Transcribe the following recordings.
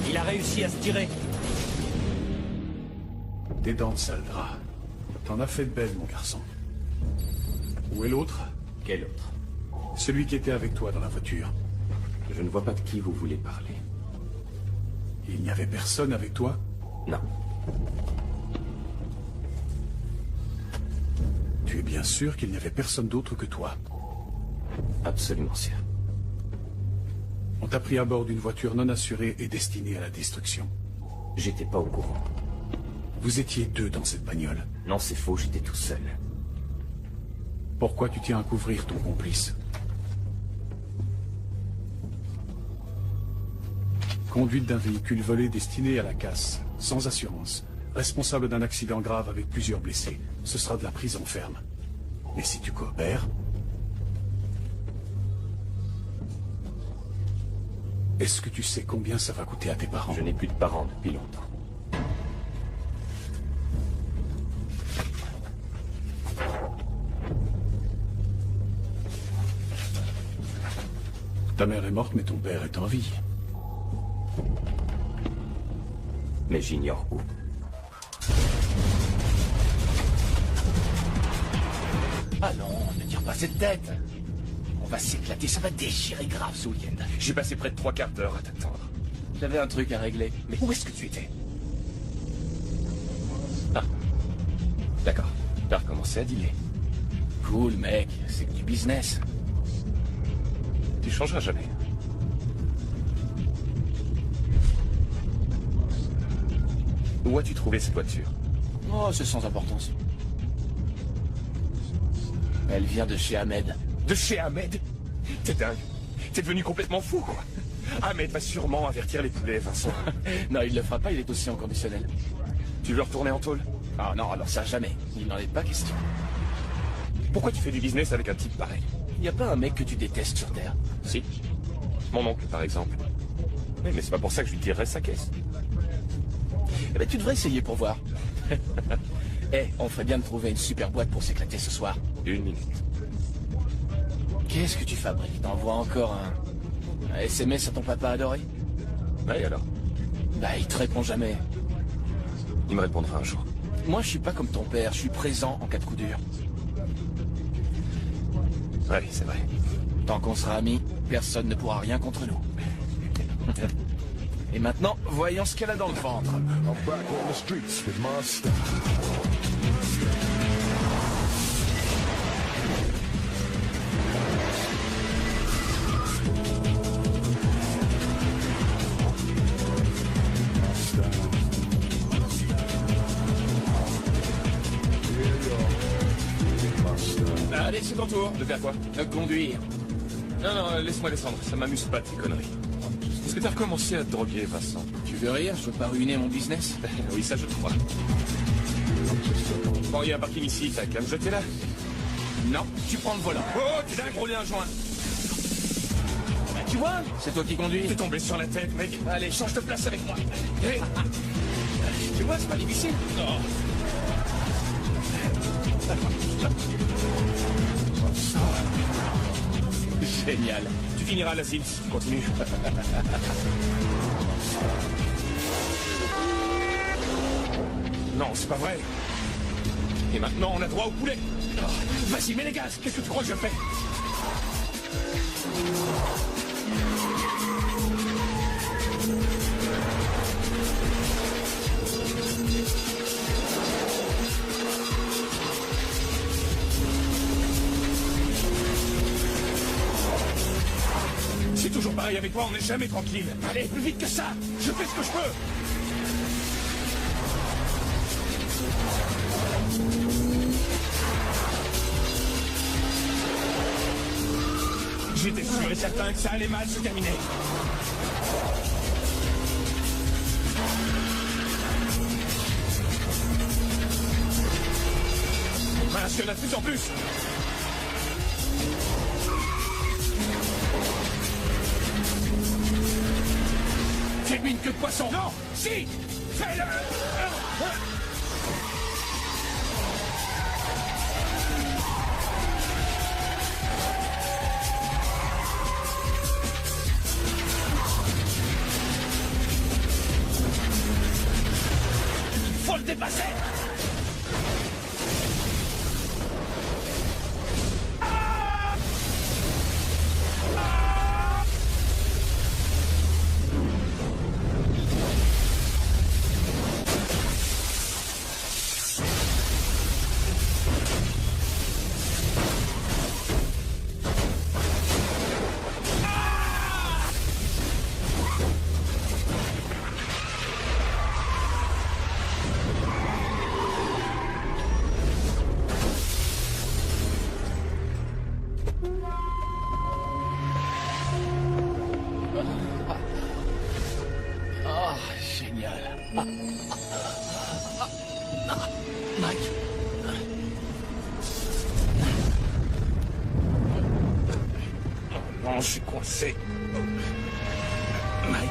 Il a réussi à se tirer. Des dents de Saldra. T'en as fait de belles, mon garçon. Où est l'autre? Quel autre? Celui qui était avec toi dans la voiture. Je ne vois pas de qui vous voulez parler. Il n'y avait personne avec toi? Non. Tu es bien sûr qu'il n'y avait personne d'autre que toi? Absolument sûr. On t'a pris à bord d'une voiture non assurée et destinée à la destruction. J'étais pas au courant. Vous étiez deux dans cette bagnole. Non, c'est faux, j'étais tout seul. Pourquoi tu tiens à couvrir ton complice? Conduite d'un véhicule volé destiné à la casse, sans assurance, responsable d'un accident grave avec plusieurs blessés. Ce sera de la prison ferme. Mais si tu coopères... Est-ce que tu sais combien ça va coûter à tes parents? Je n'ai plus de parents depuis longtemps. Ta mère est morte, mais ton père est en vie. Mais j'ignore où. Ah non, ne tire pas cette tête. On va s'éclater, ça va déchirer grave ce week-end. J'ai passé près de 3 quarts d'heure à t'attendre. J'avais un truc à régler. Mais où est-ce que tu étais? Ah. D'accord. T'as recommencé à dealer. Cool, mec. C'est que du business. Tu changeras jamais. Où as-tu trouvé cette voiture? Oh, c'est sans importance. Elle vient de chez Ahmed. De chez Ahmed? T'es dingue. T'es devenu complètement fou, quoi. Ahmed va sûrement avertir les poulets, Vincent. Non, il le fera pas, il est aussi en conditionnel. Tu veux retourner en tôle? Ah non, alors ça jamais. Il n'en est pas question. Pourquoi tu fais du business avec un type pareil? Y a pas un mec que tu détestes sur Terre? Si. Mon oncle, par exemple. Oui, mais c'est pas pour ça que je lui tirerais sa caisse. Eh ben, tu devrais essayer pour voir. Eh, on ferait bien de trouver une super boîte pour s'éclater ce soir. 1 minute. Qu'est-ce que tu fabriques? T'envoies encore un SMS à ton papa adoré? Ouais, alors? Bah, il te répond jamais. Il me répondra un jour. Moi, je suis pas comme ton père, je suis présent en cas de coup dur. Ouais, c'est vrai. Tant qu'on sera amis, personne ne pourra rien contre nous. Et maintenant, voyons ce qu'elle a dans le ventre. I'm back on the streets with my style. Allez, c'est ton tour. De faire quoi? Conduire. Non, laisse-moi descendre. Ça m'amuse pas, tes conneries. Est-ce que t'as recommencé à te droguer, Vincent? Tu veux rire? Je veux pas ruiner mon business. Oui, ça je te crois. Bon, il y a un parking ici, t'as qu'à me jeter là. Non, tu prends le volant. Oh, tu l'as brûlé un joint. Bah, tu vois, c'est toi qui conduis. T'es tombé sur la tête, mec. Allez, change de place avec moi. Hé. Tu vois, c'est pas difficile. Non. Génial. Tu finiras à l'asile si tu continues. Non, c'est pas vrai. Et maintenant, on a droit au poulet. Oh, vas-y, mets les gaz. Qu'est-ce que tu crois que je fais? C'est toujours pareil avec moi, on n'est jamais tranquille. Allez, plus vite que ça. Je fais ce que je peux. J'étais sûr et certain que ça allait mal se terminer. Mince, il y en a de plus en plus. Fais-lui une queue de poisson. Non, si, fais-le. contrôle dépassé. Mike. Oh non, je suis coincé. Mike.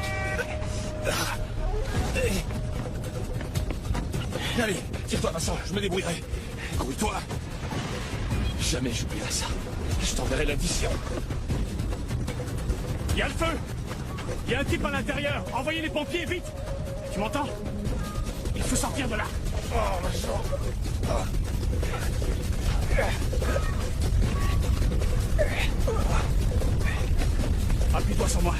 Allez, tire-toi, Vincent, je me débrouillerai. Grouille-toi. Jamais j'oublierai ça. Je t'enverrai l'addition. Il y a le feu! Il y a un type à l'intérieur! Envoyez les pompiers, vite! Tu m'entends? Il faut sortir de là! Oh, Vincent. Appuie-toi sur moi!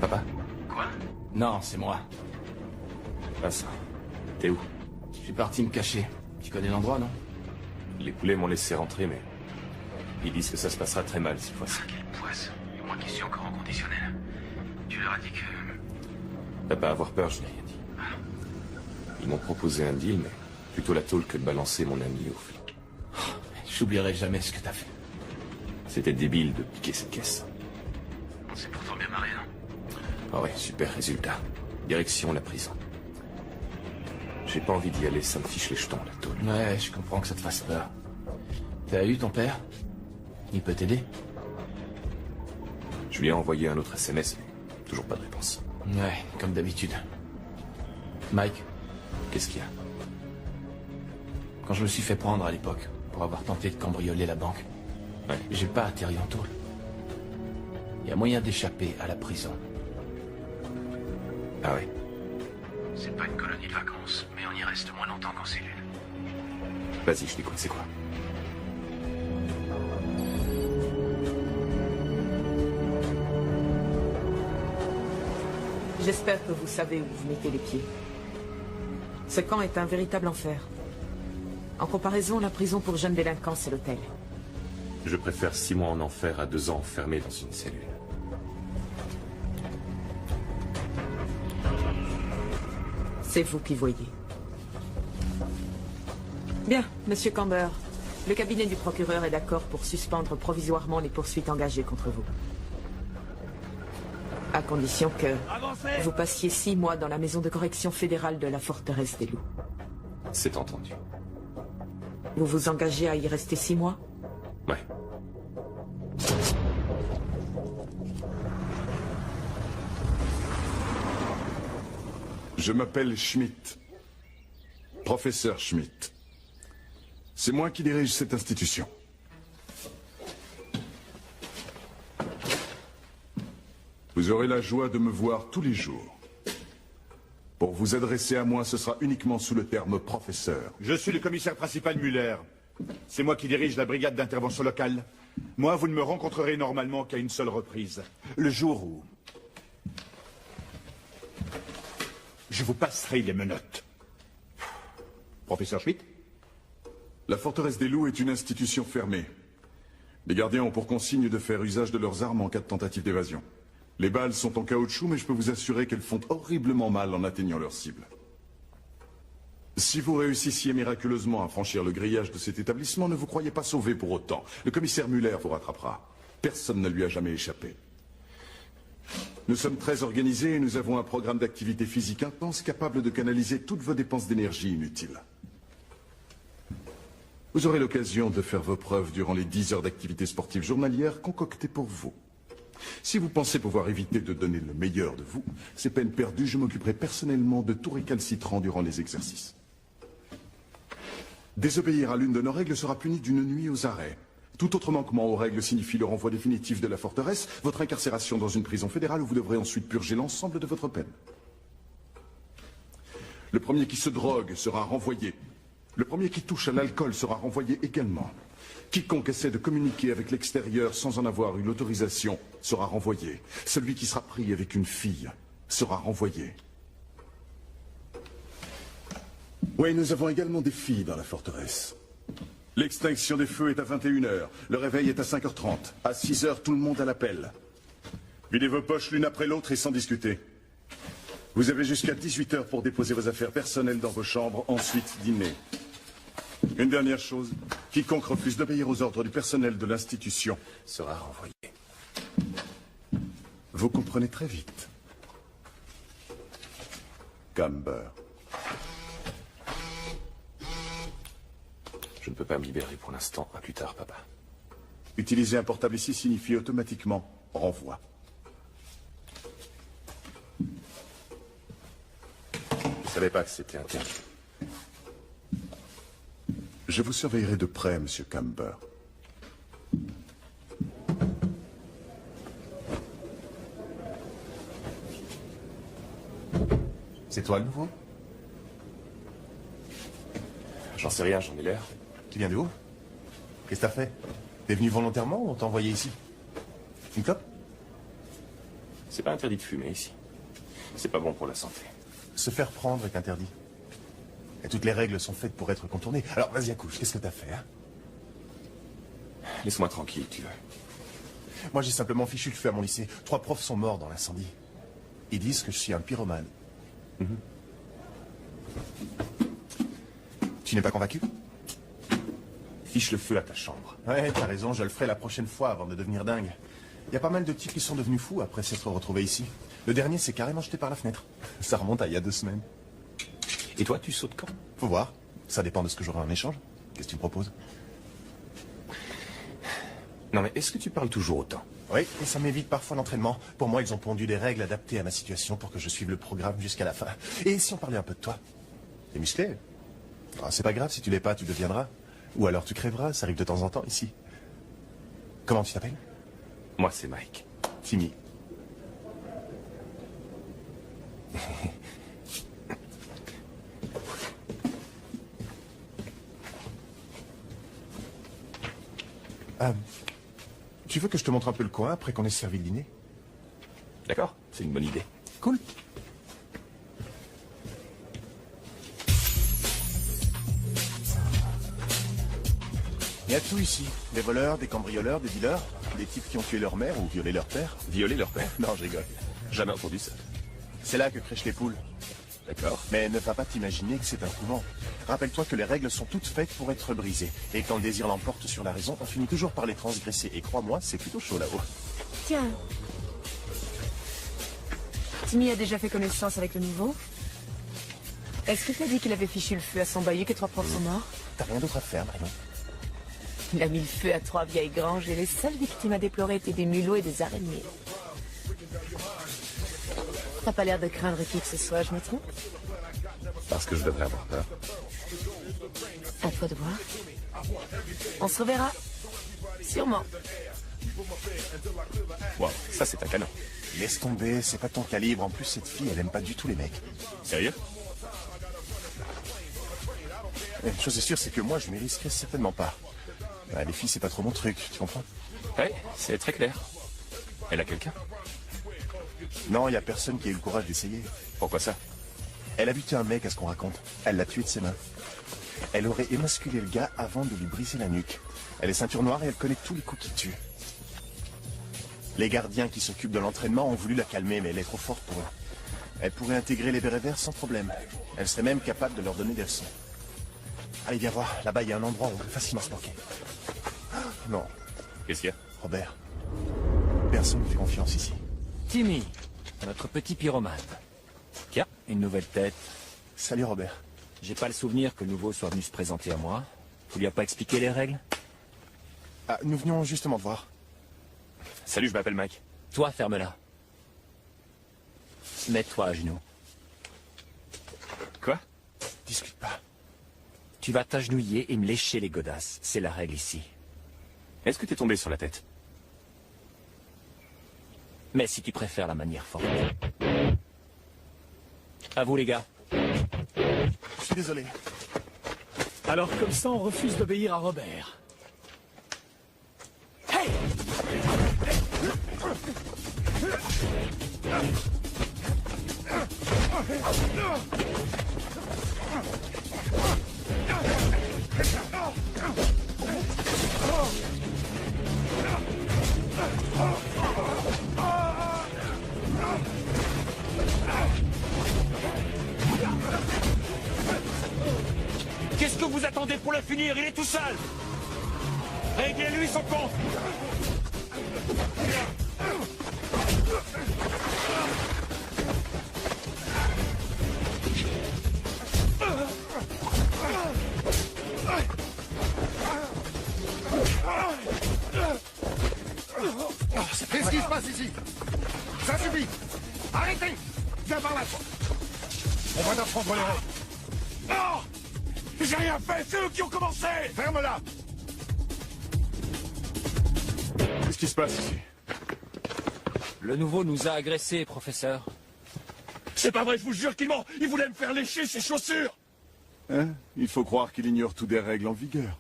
Papa? Non, c'est moi. Vincent, t'es où? Je suis parti me cacher. Tu connais l'endroit, non? Les poulets m'ont laissé rentrer, mais... ils disent que ça se passera très mal cette fois-ci. Quelle poisse. Et moi qui suis encore en conditionnel. Tu leur as dit que... T'as pas à avoir peur, je n'ai rien dit. Ils m'ont proposé un deal, mais plutôt la tôle que de balancer mon ami aux flics. J'oublierai jamais ce que t'as fait. C'était débile de piquer cette caisse. On s'est pourtant bien marré, non? Ah ouais, super résultat. Direction la prison. J'ai pas envie d'y aller, ça me fiche les jetons, la tôle. Ouais, je comprends que ça te fasse peur. T'as eu ton père? Il peut t'aider? Je lui ai envoyé un autre SMS, mais toujours pas de réponse. Ouais, comme d'habitude. Mike, Qu'est-ce qu'il y a? quand je me suis fait prendre à l'époque, pour avoir tenté de cambrioler la banque, Ouais. j'ai pas atterri en tôle. Il y a moyen d'échapper à la prison. Ah ouais. C'est pas une colonie de vacances, mais on y reste moins longtemps qu'en cellule. Vas-y, je t'écoute, c'est quoi? J'espère que vous savez où vous mettez les pieds. Ce camp est un véritable enfer. En comparaison, la prison pour jeunes délinquants, c'est l'hôtel. Je préfère 6 mois en enfer à 2 ans enfermé dans une cellule. C'est vous qui voyez. Bien, Monsieur Camber. Le cabinet du procureur est d'accord pour suspendre provisoirement les poursuites engagées contre vous. À condition que vous passiez 6 mois dans la maison de correction fédérale de la forteresse des loups. C'est entendu. Vous vous engagez à y rester 6 mois? Ouais. Je m'appelle Schmidt. Professeur Schmidt. C'est moi qui dirige cette institution. Vous aurez la joie de me voir tous les jours. Pour vous adresser à moi, ce sera uniquement sous le terme professeur. Je suis le commissaire principal Muller. C'est moi qui dirige la brigade d'intervention locale. Moi, vous ne me rencontrerez normalement qu'à une seule reprise. Le jour où... je vous passerai les menottes. Professeur Schmidt? La forteresse des loups est une institution fermée. Les gardiens ont pour consigne de faire usage de leurs armes en cas de tentative d'évasion. Les balles sont en caoutchouc, mais je peux vous assurer qu'elles font horriblement mal en atteignant leur cible. Si vous réussissiez miraculeusement à franchir le grillage de cet établissement, ne vous croyez pas sauvé pour autant. Le commissaire Muller vous rattrapera. Personne ne lui a jamais échappé. Nous sommes très organisés et nous avons un programme d'activité physique intense capable de canaliser toutes vos dépenses d'énergie inutiles. Vous aurez l'occasion de faire vos preuves durant les 10 heures d'activité sportive journalière concoctées pour vous. Si vous pensez pouvoir éviter de donner le meilleur de vous, c'est peine perdue, je m'occuperai personnellement de tout récalcitrant durant les exercices. Désobéir à l'une de nos règles sera puni d'une nuit aux arrêts. Tout autre manquement aux règles signifie le renvoi définitif de la forteresse, votre incarcération dans une prison fédérale où vous devrez ensuite purger l'ensemble de votre peine. Le premier qui se drogue sera renvoyé. Le premier qui touche à l'alcool sera renvoyé également. Quiconque essaie de communiquer avec l'extérieur sans en avoir eu l'autorisation sera renvoyé. Celui qui sera pris avec une fille sera renvoyé. Oui, nous avons également des filles dans la forteresse. L'extinction des feux est à 21h. Le réveil est à 5h30. À 6h, tout le monde à l'appel. Videz vos poches l'une après l'autre et sans discuter. Vous avez jusqu'à 18h pour déposer vos affaires personnelles dans vos chambres, ensuite dîner. Une dernière chose, quiconque refuse d'obéir aux ordres du personnel de l'institution Sera renvoyé. Vous comprenez très vite. Camber. Je ne peux pas me libérer pour l'instant. À plus tard, papa. Utiliser un portable ici signifie automatiquement renvoi. Je savais pas que c'était interdit. Je vous surveillerai de près, Monsieur Camber. C'est toi le nouveau? J'en sais rien, j'en ai l'air. Tu viens de où? Qu'est-ce que t'as fait? T'es venu volontairement ou on t'a envoyé ici? Une clope? C'est pas interdit de fumer ici. C'est pas bon pour la santé. Se faire prendre est interdit. Et toutes les règles sont faites pour être contournées. Alors vas-y, accouche, qu'est-ce que t'as fait, hein? Laisse-moi tranquille, tu veux. Moi j'ai simplement fichu le feu à mon lycée. 3 profs sont morts dans l'incendie. Ils disent que je suis un pyromane. Tu n'es pas convaincu? Fiche le feu à ta chambre. Ouais, t'as raison, je le ferai la prochaine fois avant de devenir dingue. Il y a pas mal de types qui sont devenus fous après s'être retrouvés ici. Le dernier s'est carrément jeté par la fenêtre. Ça remonte à il y a 2 semaines. Et toi, tu sautes quand? Faut voir. Ça dépend de ce que j'aurai en échange. Qu'est-ce que tu me proposes? Non mais est-ce que tu parles toujours autant? Oui, et ça m'évite parfois l'entraînement. Pour moi, ils ont pondu des règles adaptées à ma situation pour que je suive le programme jusqu'à la fin. Et si on parlait un peu de toi? T'es musclé? Ah, c'est pas grave, si tu l'es pas, tu deviendras. Ou alors tu crèveras, ça arrive de temps en temps ici. Comment tu t'appelles? Moi, c'est Mike. Timmy. Tu veux que je te montre un peu le coin après qu'on ait servi le dîner? D'accord, c'est une bonne idée. Cool. Il y a tout ici. Des voleurs, des cambrioleurs, des dealers, des types qui ont tué leur mère ou violé leur père. Violer leur père? Non, je rigole. Jamais entendu ça. C'est là que crèchent les poules. D'accord. Mais ne va pas t'imaginer que c'est un couvent. Rappelle-toi que les règles sont toutes faites pour être brisées. Et quand le désir l'emporte sur la raison, on finit toujours par les transgresser. Et crois-moi, c'est plutôt chaud là-haut. Tiens. Timmy a déjà fait connaissance avec le nouveau? Est-ce que t'as dit qu'il avait fichu le feu à son bahut, que 3 profs sont morts? T'as rien d'autre à faire, Marion? Il a mis le feu à 3 vieilles granges et les seules victimes à déplorer étaient des mulots et des araignées. T'as pas l'air de craindre qui que ce soit, je me trompe? Parce que je devrais avoir peur. À toi de voir. On se reverra. Sûrement. Wow, ça c'est un canon. Laisse tomber, c'est pas ton calibre. En plus, cette fille, elle aime pas du tout les mecs. Sérieux? Une chose est sûre, c'est que moi, je m'y risquerais certainement pas. Les filles, c'est pas trop mon truc, tu comprends? Ouais, c'est très clair. Elle a quelqu'un? Non, y a personne qui a eu le courage d'essayer. Pourquoi ça? Elle a buté un mec, à ce qu'on raconte. Elle l'a tué de ses mains. Elle aurait émasculé le gars avant de lui briser la nuque. Elle est ceinture noire et elle connaît tous les coups qui tuent. Les gardiens qui s'occupent de l'entraînement ont voulu la calmer, mais elle est trop forte pour eux. Elle pourrait intégrer les bérets verts sans problème. Elle serait même capable de leur donner des leçons. Allez, viens voir. Là-bas, il y a un endroit où on peut facilement se planquer. Non. Qu'est-ce qu'il y a? Robert. Personne ne fait confiance ici. Timmy, notre petit pyromane. Tiens, une nouvelle tête. Salut Robert. J'ai pas le souvenir que le nouveau soit venu se présenter à moi. Vous lui as pas expliqué les règles? Ah, nous venions justement de voir. Salut, je m'appelle Mike. Toi, ferme-la. Mets-toi à genoux. Quoi? Discute pas. Tu vas t'agenouiller et me lécher les godasses. C'est la règle ici. Est-ce que t'es tombé sur la tête? Mais si tu préfères la manière forte. À vous, les gars. Je suis désolé. Alors comme ça, on refuse d'obéir à Robert. Hey! Qu'est-ce que vous attendez pour le finir? Il est tout seul. Réglez-lui son compte. Qu'est-ce qui se passe ici? Ça suffit! Arrêtez! Viens par là! On va t'apprendre les règles. Non! J'ai rien fait, c'est eux qui ont commencé! Ferme-la! Qu'est-ce qui se passe ici? Le nouveau nous a agressés, professeur. C'est pas vrai, je vous jure qu'il ment! Il voulait me faire lécher ses chaussures! Hein? Il faut croire qu'il ignore tout des règles en vigueur.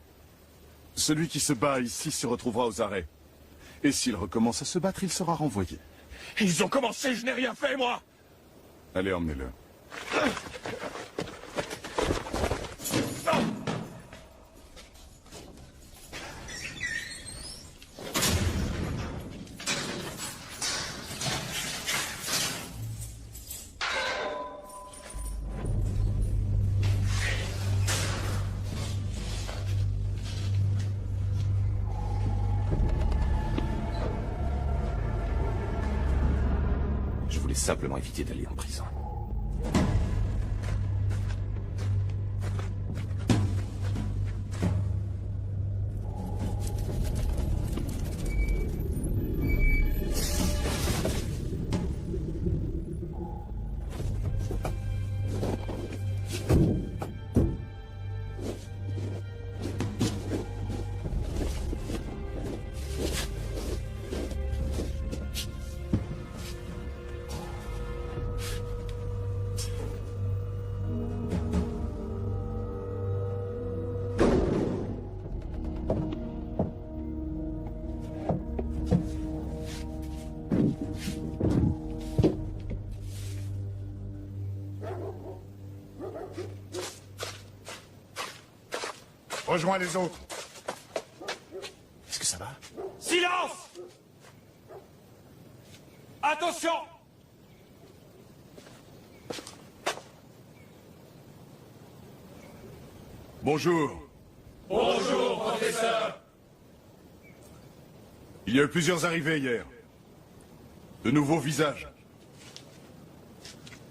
Celui qui se bat ici se retrouvera aux arrêts. Et s'il recommence à se battre, il sera renvoyé. Ils ont commencé, je n'ai rien fait, moi! Allez, emmenez-le. Je voulais simplement éviter d'aller en prison. Rejoins les autres. Est-ce que ça va? Silence! Attention! Bonjour. Bonjour, professeur! Il y a eu plusieurs arrivées hier. De nouveaux visages.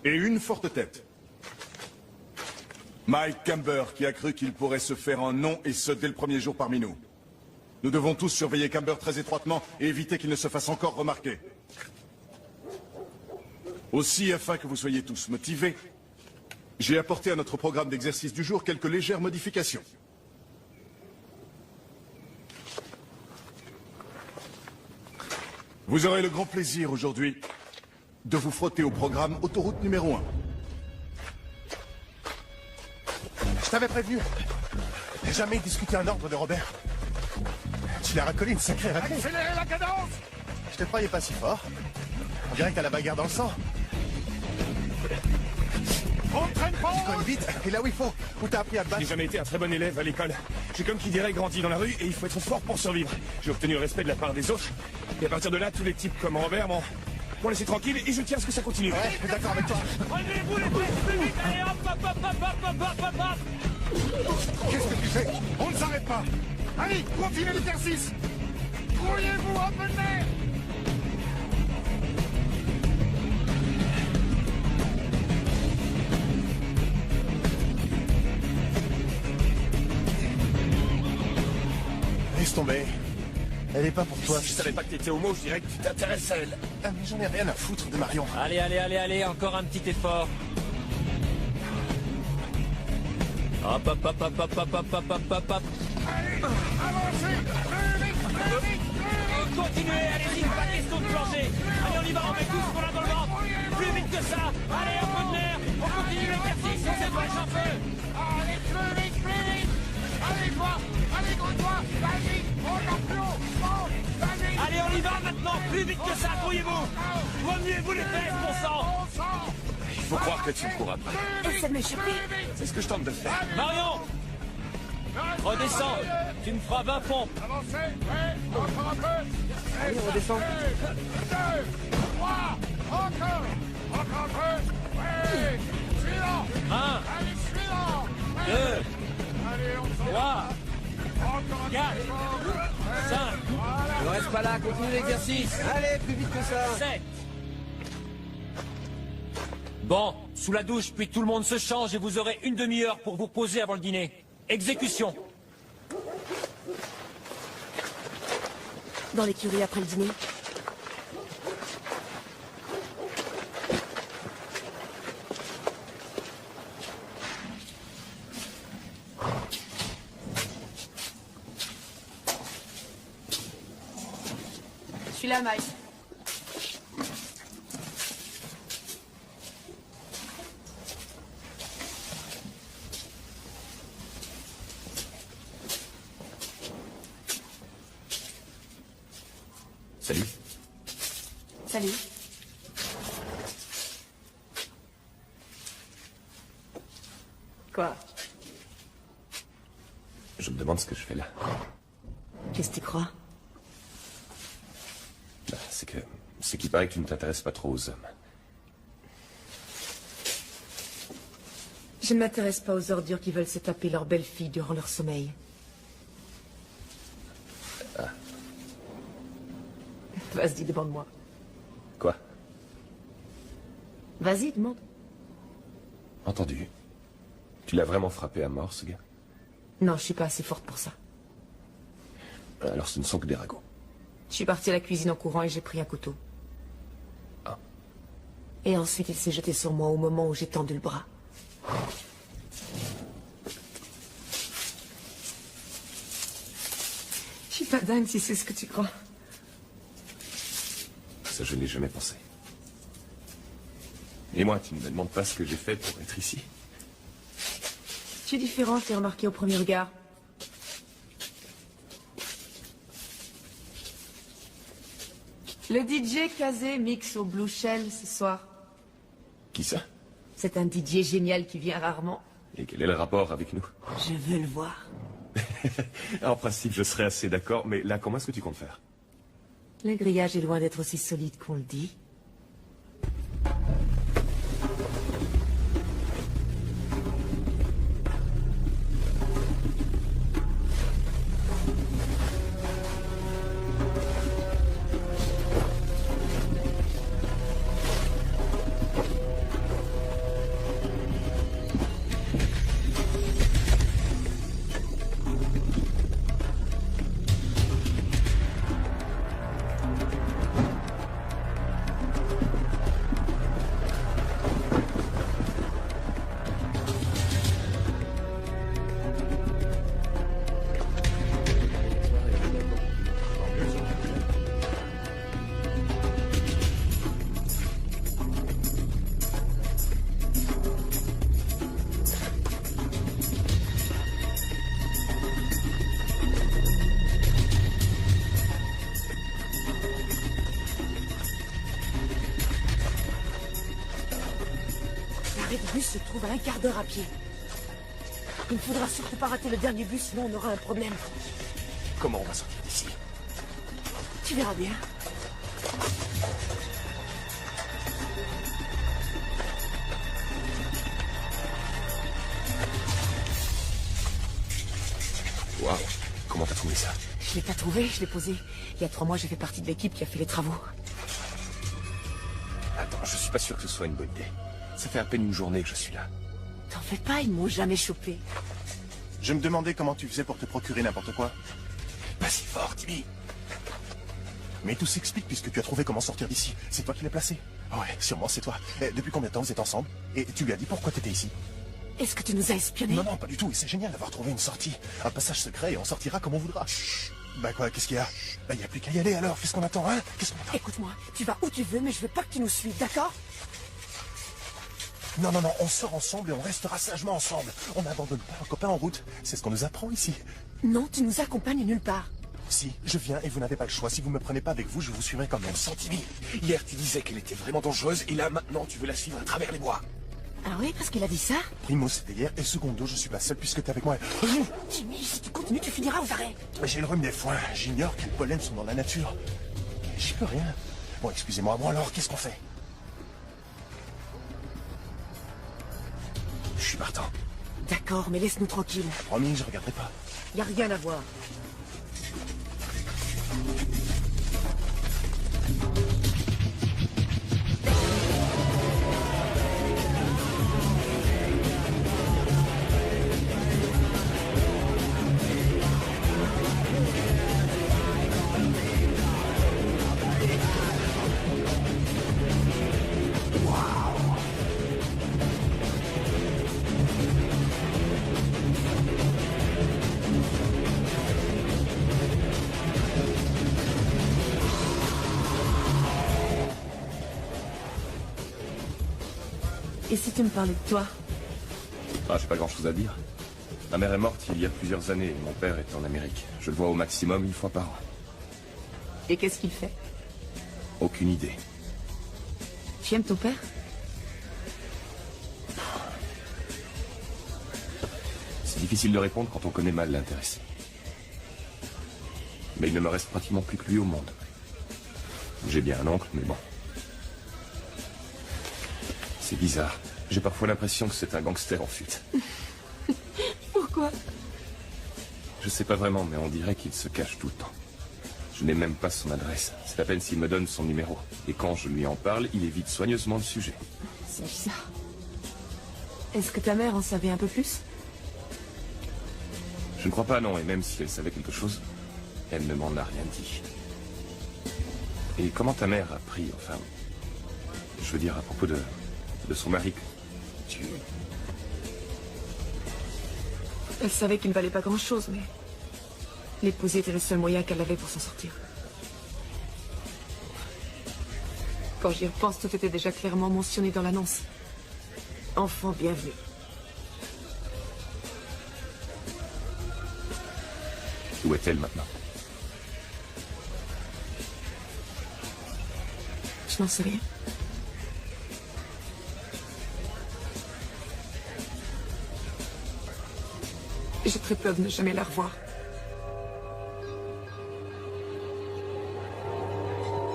Et une forte tête. Mike Camber, qui a cru qu'il pourrait se faire un nom, et ce dès le premier jour parmi nous. Nous devons tous surveiller Camber très étroitement et éviter qu'il ne se fasse encore remarquer. Aussi, afin que vous soyez tous motivés, j'ai apporté à notre programme d'exercice du jour quelques légères modifications. Vous aurez le grand plaisir aujourd'hui de vous frotter au programme autoroute numéro 1. Je t'avais prévenu. Jamais discuter un ordre de Robert. Tu l'as racolé une sacrée raclée. Accélérez la cadence! Je te croyais pas si fort. On dirait que t'as la bagarre dans le sang. On traîne pas! Tu colles vite, et là où il faut. Où t'as appris à te battre. J'ai jamais été un très bon élève à l'école. J'ai comme qui dirait grandi dans la rue et il faut être fort pour survivre. J'ai obtenu le respect de la part des autres. Et à partir de là, tous les types comme Robert m'ont laissé tranquille et je tiens à ce que ça continue. Ouais, je suis d'accord avec toi. Relevez-vous les fesses plus vite! Allez hop hop hop hop hop hop hop hop! Qu'est-ce que tu fais? On ne s'arrête pas! Allez, continuez l'exercice! Grouillez-vous un peu de l'air! tomber. Elle est pas pour toi. Si je savais pas que t'étais homo, je dirais que tu t'intéresses à elle. Ah, mais j'en ai rien à foutre de Marion. Allez, allez, allez, allez, encore un petit effort. Hop, hop, hop, hop, hop, hop, hop, hop, hop, hop, hop. Continuez, allez-y, pas question de changer. Allez, on y va, on met tout ce qu'on a dans le ventre. Plus vite que ça. Allez, un peu de nerf. On continue l'exercice, on s'effraie en feu. Allez, plus vite, plus vite. Allez, toi, allez, gros-toi. Vas-y, encore plus haut. Monte, vas-y. Allez, on y va maintenant, plus vite que ça, grouillez-vous. Remuez-vous les fesses, bon sang. Il faut croire que tu me cours après. Essaie de m'échapper. C'est ce que je tente de faire. Marion, redescends. Tu me feras 20 pompes. Avancez, ouais, encore un peu. Allez, on redescend. 2, 3, encore un peu. Ouais, suivant. 1, Allez, suivant. 2, Allez, on s'en 3, encore un 4, peu. 5, Ne reste pas là, continue l'exercice. Allez, plus vite que ça. 7. Bon, sous la douche, puis tout le monde se change et vous aurez une demi-heure pour vous reposer avant le dîner. Exécution. Dans l'écurie après le dîner. Je suis là, Mike. Salut. Salut. Quoi? Je me demande ce que je fais là. Qu'est-ce que tu crois? Bah, c'est qu'il paraît que tu ne t'intéresses pas trop aux hommes. Je ne m'intéresse pas aux ordures qui veulent se taper leur belle-fille durant leur sommeil. Ah. Vas-y, demande-moi. Quoi? Vas-y, demande. Entendu. Tu l'as vraiment frappé à mort, ce gars? Non, je suis pas assez forte pour ça. Alors ce ne sont que des ragots. Je suis partie à la cuisine en courant et j'ai pris un couteau. Ah. Et ensuite, il s'est jeté sur moi au moment où j'ai tendu le bras. Je suis pas dingue si c'est ce que tu crois. Ça, je n'ai jamais pensé. Et moi, tu ne me demandes pas ce que j'ai fait pour être ici? Je suis différente, j'ai remarqué au premier regard. Le DJ Kazé mixe au Blue Shell ce soir. Qui ça? C'est un DJ génial qui vient rarement. Et quel est le rapport avec nous? Je veux le voir. En principe, je serais assez d'accord, mais là, comment est-ce que tu comptes faire? Le grillage est loin d'être aussi solide qu'on le dit. L'arrêt de bus se trouve à un quart d'heure à pied. Il ne faudra surtout pas rater le dernier bus, sinon on aura un problème. Comment on va sortir d'ici? Tu verras bien. Waouh, comment t'as trouvé ça? Je l'ai pas trouvé, je l'ai posé. Il y a 3 mois, j'ai fait partie de l'équipe qui a fait les travaux. Attends, je suis pas sûr que ce soit une bonne idée. Ça fait à peine une journée que je suis là. T'en fais pas, ils m'ont jamais chopé. Je me demandais comment tu faisais pour te procurer n'importe quoi. Pas si fort, Timmy. Mais tout s'explique puisque tu as trouvé comment sortir d'ici. C'est toi qui l'as placé. Ouais, sûrement c'est toi. Depuis combien de temps vous êtes ensemble? Et tu lui as dit pourquoi t'étais ici? Est-ce que tu nous as espionnés? Non, pas du tout. Et c'est génial d'avoir trouvé une sortie. Un passage secret et on sortira comme on voudra. Chut. Bah quoi, qu'est-ce qu'il y a? Bah y a plus qu'à y aller alors. Qu'est-ce qu'on attend, hein? Qu'est-ce qu'on attend? Écoute-moi, tu vas où tu veux, mais je veux pas que tu nous suives, d'accord? Non, on sort ensemble et on restera sagement ensemble. On n'abandonne pas un copain en route. C'est ce qu'on nous apprend ici. Non, tu nous accompagnes nulle part. Si, je viens et vous n'avez pas le choix. Si vous me prenez pas avec vous, je vous suivrai quand même. Sans Timmy. Hier, tu disais qu'elle était vraiment dangereuse et là, maintenant, tu veux la suivre à travers les bois. Ah oui, parce qu'il a dit ça? Primo, c'était hier et secondo, je suis pas seul puisque t'es avec moi. Timmy, si tu continues, tu finiras aux arrêts. J'ai le rhume des foins. J'ignore quels pollens sont dans la nature. J'y peux rien. Bon, excusez-moi. Bon alors, qu'est-ce qu'on fait? Je suis partant. D'accord, mais laisse-nous tranquilles. Promis, je regarderai pas. Y a rien à voir. Et si tu me parlais de toi? Ah, j'ai pas grand-chose à dire. Ma mère est morte il y a plusieurs années et mon père est en Amérique. Je le vois au maximum 1 fois par an. Et qu'est-ce qu'il fait? Aucune idée. Tu aimes ton père? C'est difficile de répondre quand on connaît mal l'intéressé. Mais il ne me reste pratiquement plus que lui au monde. J'ai bien un oncle, mais bon. C'est bizarre. J'ai parfois l'impression que c'est un gangster en fuite. Pourquoi? Je sais pas vraiment, mais on dirait qu'il se cache tout le temps. Je n'ai même pas son adresse. C'est à peine s'il me donne son numéro. Et quand je lui en parle, il évite soigneusement le sujet. C'est bizarre. Est-ce que ta mère en savait un peu plus? Je ne crois pas, non. Et même si elle savait quelque chose, elle ne m'en a rien dit. Et comment ta mère a pris, enfin... Je veux dire, à propos de son mari, tu... Elle savait qu'il ne valait pas grand-chose, mais... l'épouser était le seul moyen qu'elle avait pour s'en sortir. Quand j'y repense, tout était déjà clairement mentionné dans l'annonce. Enfant bienvenu. Où est-elle maintenant? Je n'en sais rien. J'ai très peur de ne jamais la revoir.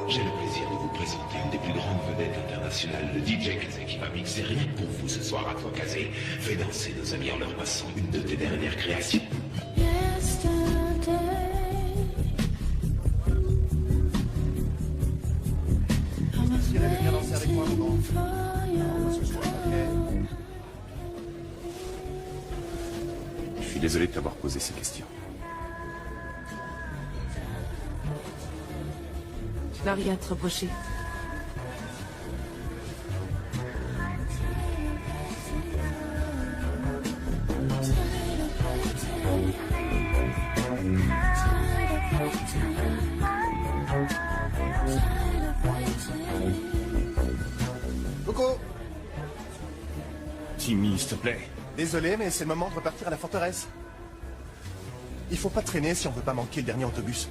J'ai le plaisir de vous présenter une des plus grandes vedettes internationales, le DJ Kazé, qui va mixer rien que pour vous ce soir à toi, Kazé. Fais danser nos amis en leur passant une de tes dernières créations. Viens danser avec moi, maman. Je suis désolé de t'avoir posé ces questions. Tu n'as rien à te reprocher. Coco! Timmy, s'il te plaît. Désolé, mais c'est le moment de repartir à la forteresse. Il faut pas traîner si on veut pas manquer le dernier autobus.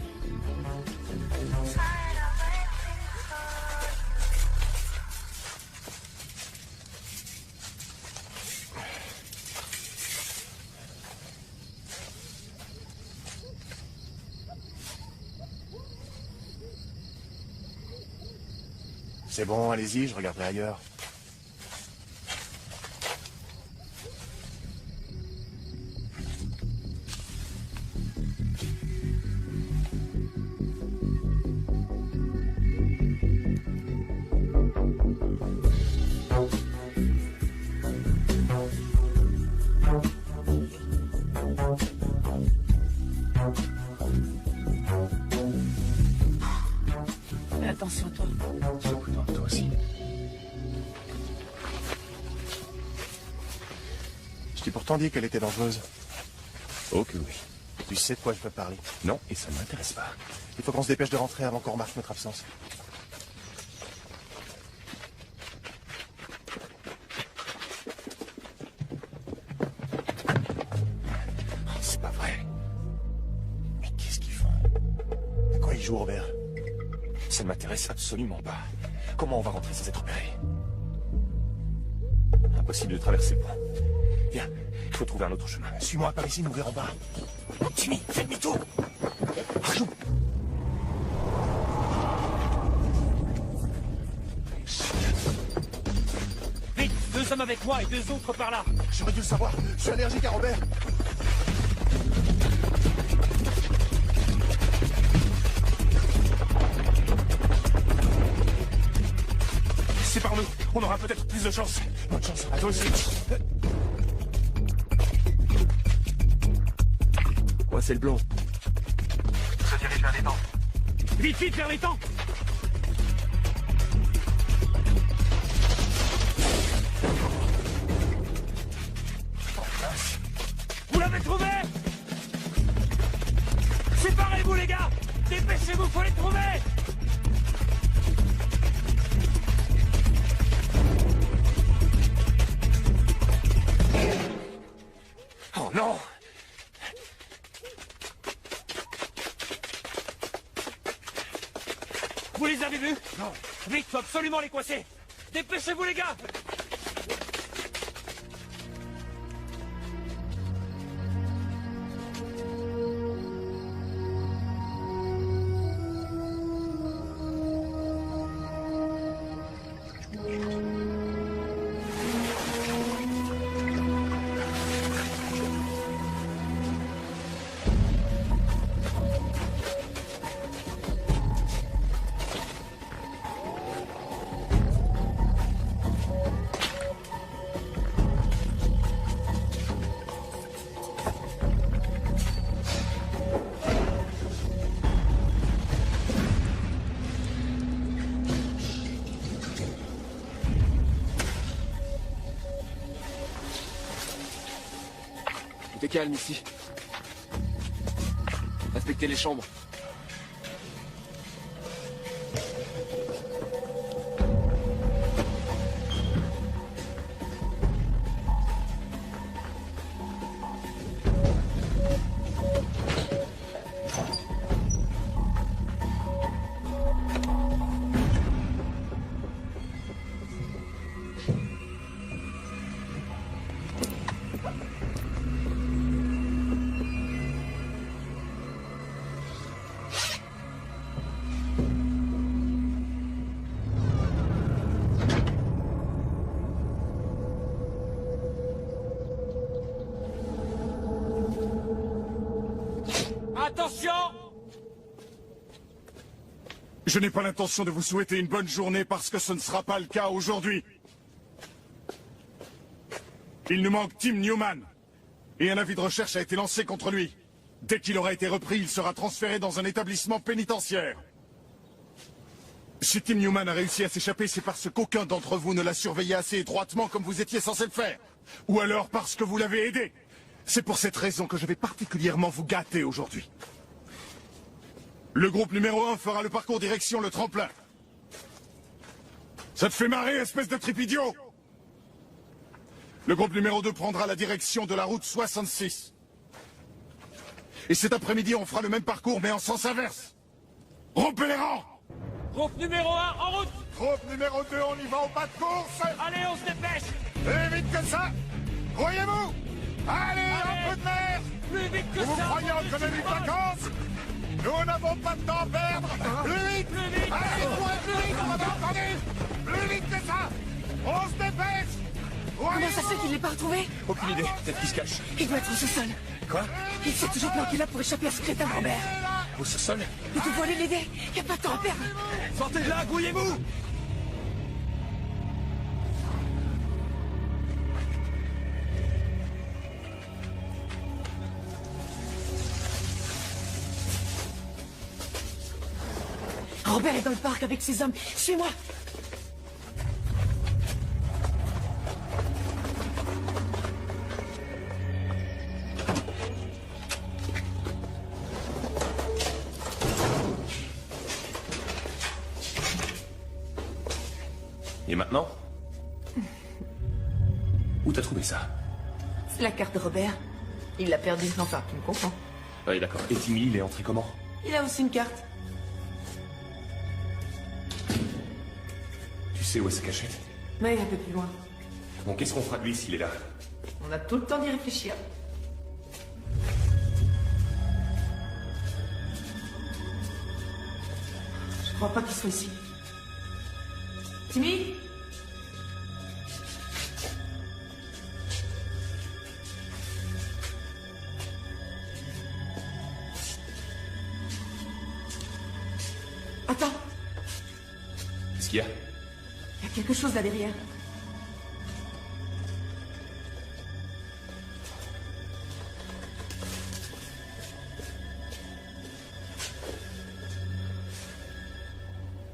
C'est bon, allez-y, je regarderai ailleurs. Non, toi aussi. Je t'ai pourtant dit qu'elle était dangereuse. Oh que oui. Tu sais de quoi je veux parler. Non, et ça ne m'intéresse pas. Il faut qu'on se dépêche de rentrer avant qu'on remarque notre absence. C'est pas vrai. Mais qu'est-ce qu'ils font? À quoi ils jouent, Robert? Ça ne m'intéresse absolument pas. Comment on va rentrer sans être repéré? Impossible de traverser le pont. Viens, il faut trouver un autre chemin. Suis-moi, par ici, nous verrons pas. Jimmy, fais demi-tour. Arjou. Vite, 2 hommes avec moi et 2 autres par là. J'aurais dû le savoir. Je suis allergique à Robert. C'est par nous. On aura peut-être plus de chance. Bonne chance. À toi aussi. Ouais, c'est le blond. Se dirige vers les dents. Vite, vite, vers les temps. Vous l'avez trouvé? Séparez-vous, les gars. Dépêchez-vous, faut les trouver. Oh non! Vous les avez vus? Non. Vite, faut absolument les coincer. Dépêchez-vous, les gars. Tout est calme ici. Inspectez les chambres. Attention! Je n'ai pas l'intention de vous souhaiter une bonne journée parce que ce ne sera pas le cas aujourd'hui. Il nous manque Tim Newman. Et un avis de recherche a été lancé contre lui. Dès qu'il aura été repris, il sera transféré dans un établissement pénitentiaire. Si Tim Newman a réussi à s'échapper, c'est parce qu'aucun d'entre vous ne l'a surveillé assez étroitement comme vous étiez censé le faire. Ou alors parce que vous l'avez aidé. C'est pour cette raison que je vais particulièrement vous gâter aujourd'hui. Le groupe numéro 1 fera le parcours direction le tremplin. Ça te fait marrer, espèce de tripidiot? Le groupe numéro 2 prendra la direction de la route 66. Et cet après-midi, on fera le même parcours, mais en sens inverse. Rompez les rangs! Groupe numéro 1, en route! Groupe numéro 2, on y va au pas de course! Allez, on se dépêche! Plus vite que ça! Croyez-vous! Allez, un peu de mer! Plus vite que vous ça! Vous croyez en économie de vacances? Nous n'avons pas de temps à perdre! Plus vite! Plus vite! Allez, plus vite, vous m'avez entendu? Plus vite que ça! On se dépêche! Comment ça se fait qu'il l'ait pas retrouvé? Aucune idée. Peut-être qu'il se cache. Il doit être au sous-sol. Quoi? Il s'est toujours planqué là pour échapper à ce crétin Robert. Au sous-sol? Il faut aller l'aider. Y a pas de temps à perdre. Sortez de là, grouillez-vous! Robert est dans le parc avec ses hommes. Suis-moi. Et maintenant? Où t'as trouvé ça? C'est la carte de Robert. Il l'a perdue, enfin, tu me comprends. Oui, d'accord. Et Timmy, il est entré comment? Il a aussi une carte. Tu sais où est sa cachette? Mais un peu plus loin. Bon, qu'est-ce qu'on fera de lui s'il est là? On a tout le temps d'y réfléchir. Je crois pas qu'il soit ici. Timmy? Attends, Qu'est-ce qu'il y a? il y a quelque chose là derrière.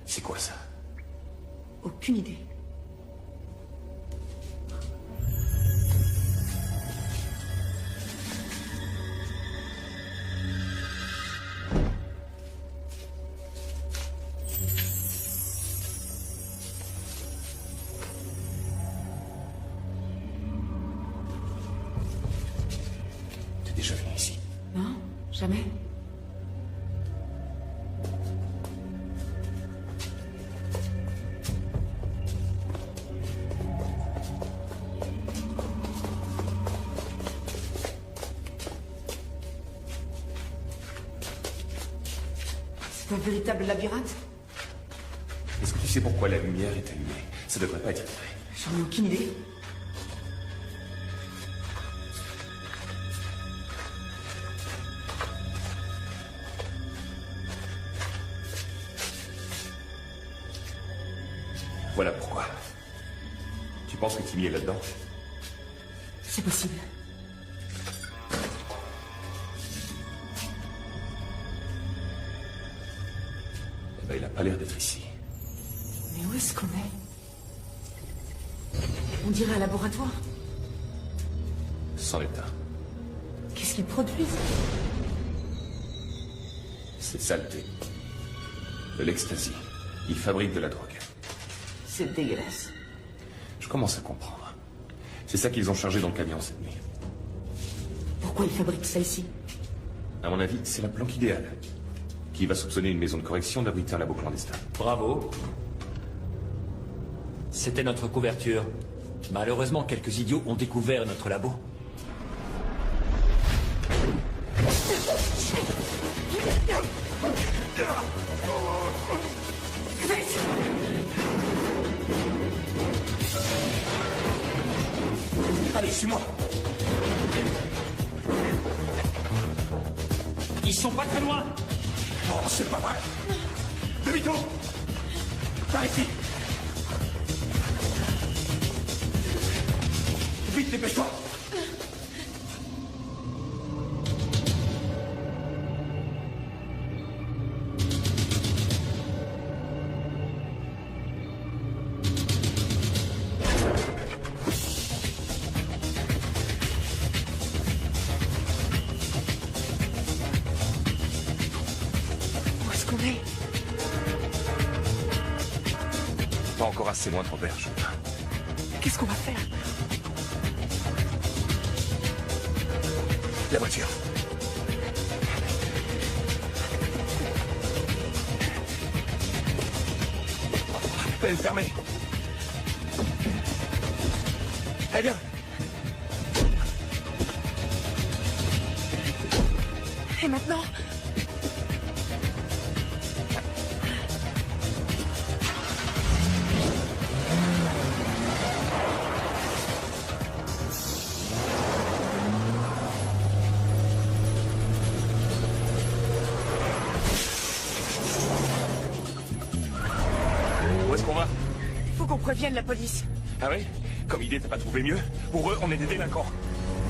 C'est quoi ça? Aucune idée. T'es déjà venu ici? Non, jamais. C'est un véritable labyrinthe. Est-ce que tu sais pourquoi la lumière est allumée? Ça devrait pas être vrai. J'en ai aucune idée. Voilà pourquoi. Tu penses que Timmy est là-dedans? C'est possible. Eh ben, il a pas l'air d'être ici. Mais où est-ce qu'on est? On dirait un laboratoire. C'en est un. Qu'est-ce qu'ils produisent? C'est saleté. De l'ecstasy. Il fabrique de la drogue. C'est dégueulasse. Je commence à comprendre. C'est ça qu'ils ont chargé dans le camion cette nuit. Pourquoi ils fabriquent ça ici? À mon avis, c'est la planque idéale. Qui va soupçonner une maison de correction d'abriter un labo clandestin? Bravo. C'était notre couverture. Malheureusement, quelques idiots ont découvert notre labo. Allez, suis-moi. Ils sont pas très loin. Oh, c'est pas vrai. Demi-tour. Par ici. Vite, dépêche-toi. Où est-ce qu'on est? Pas encore assez loin de Robert, je crois. Qu'est-ce qu'on va faire? La voiture. Peine fermée. Allez, viens. Et maintenant? Où est-ce qu'on va? Faut qu'on prévienne la police. Ah oui? Comme idée, t'as pas trouvé mieux? Pour eux, on est des délinquants.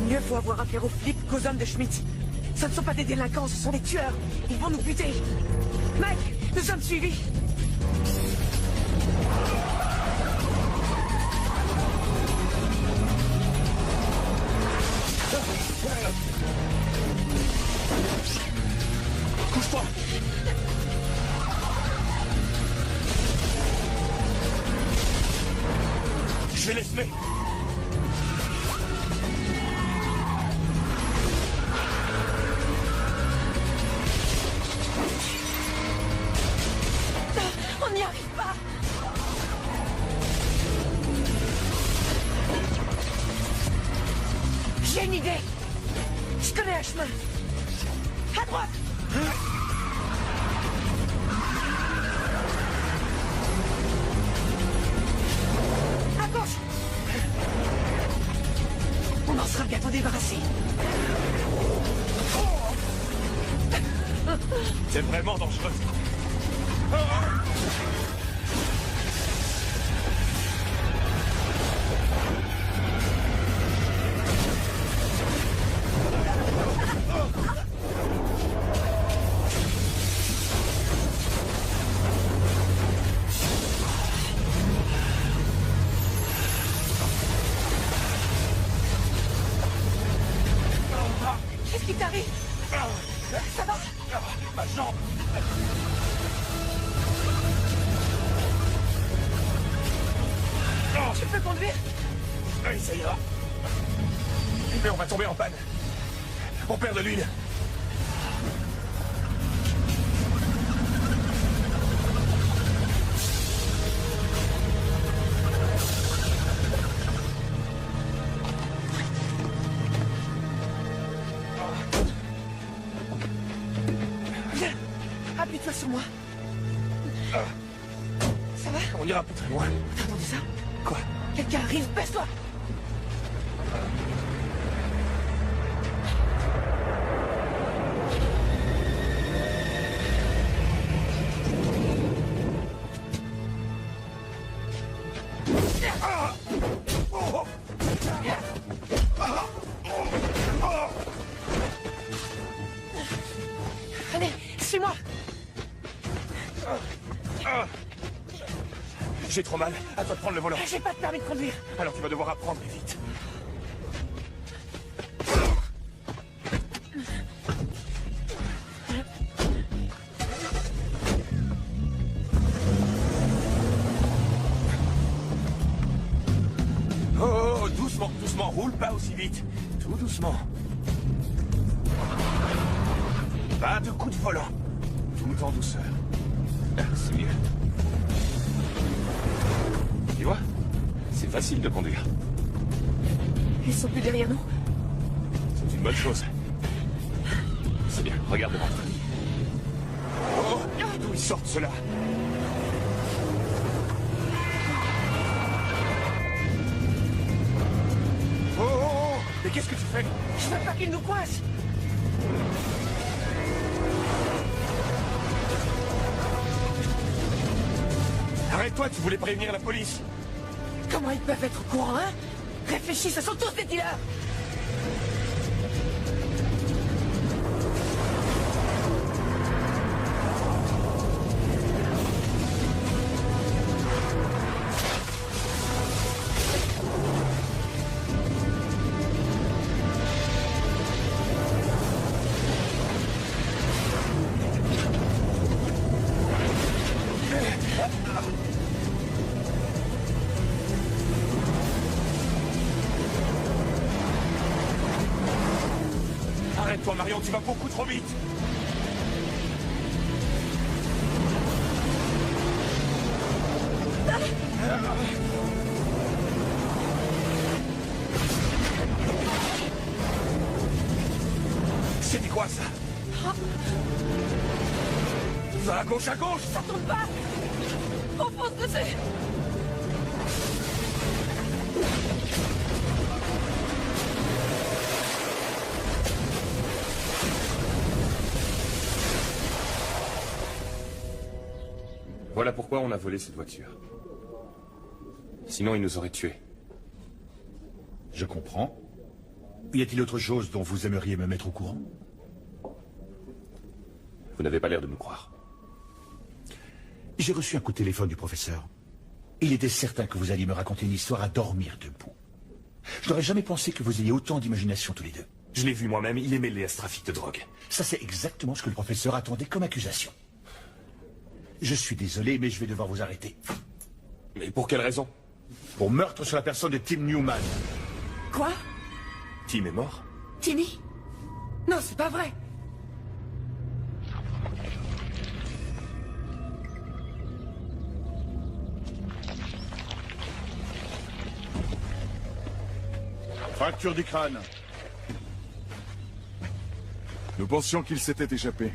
Mieux vaut avoir affaire aux flics qu'aux hommes de Schmidt. Ce ne sont pas des délinquants, ce sont des tueurs. Ils vont nous buter. Mike, nous sommes suivis. Couche-toi. Je vais les semer. On n'y arrive pas. J'ai une idée. Je connais un chemin. À droite. À gauche. On en sera bientôt débarrassé. C'est vraiment dangereux. Qu'est-ce qui t'arrive? Ça va? Ma jambe. Tu peux conduire? Oui, ça ira. Mais on va tomber en panne. On perd de l'huile. Viens, appuie-toi sur moi. Ça va? On ira plus très loin. T'as entendu ça? Quoi? Quelqu'un arrive, baisse-toi! Allez, suis-moi! J'ai trop mal. À toi de prendre le volant. J'ai pas de permis de conduire. Alors tu vas devoir apprendre vite. Oh, doucement, doucement. Roule pas aussi vite. Tout doucement. Pas de coup de volant. Tout en douceur. C'est mieux. Tu vois, c'est facile de conduire. Ils sont plus derrière nous. C'est une bonne chose. C'est bien, regarde devant toi. Oh, d'où ils sortent ceux-là? Oh, oh, oh, mais qu'est-ce que tu fais? Je veux pas qu'ils nous coincent. Arrête-toi, tu voulais prévenir la police. Comment ils peuvent être au courant, hein? Réfléchis, ce sont tous des dealers. Arrête-toi, Marion, tu vas beaucoup trop vite. C'était quoi ça? Va à gauche, Ça tourne pas. Enfonce dessus. Voilà pourquoi on a volé cette voiture. Sinon, ils nous auraient tués. Je comprends. Y a-t-il autre chose dont vous aimeriez me mettre au courant? Vous n'avez pas l'air de me croire. J'ai reçu un coup de téléphone du professeur. Il était certain que vous alliez me raconter une histoire à dormir debout. Je n'aurais jamais pensé que vous ayez autant d'imagination tous les deux. Je l'ai vu moi-même, il est mêlé à ce trafic de drogue. Ça, c'est exactement ce que le professeur attendait comme accusation. Je suis désolé, mais je vais devoir vous arrêter. Mais pour quelle raison? pour meurtre sur la personne de Tim Newman. Quoi? Tim est mort? Timmy? Non, c'est pas vrai. Fracture du crâne. Nous pensions qu'il s'était échappé.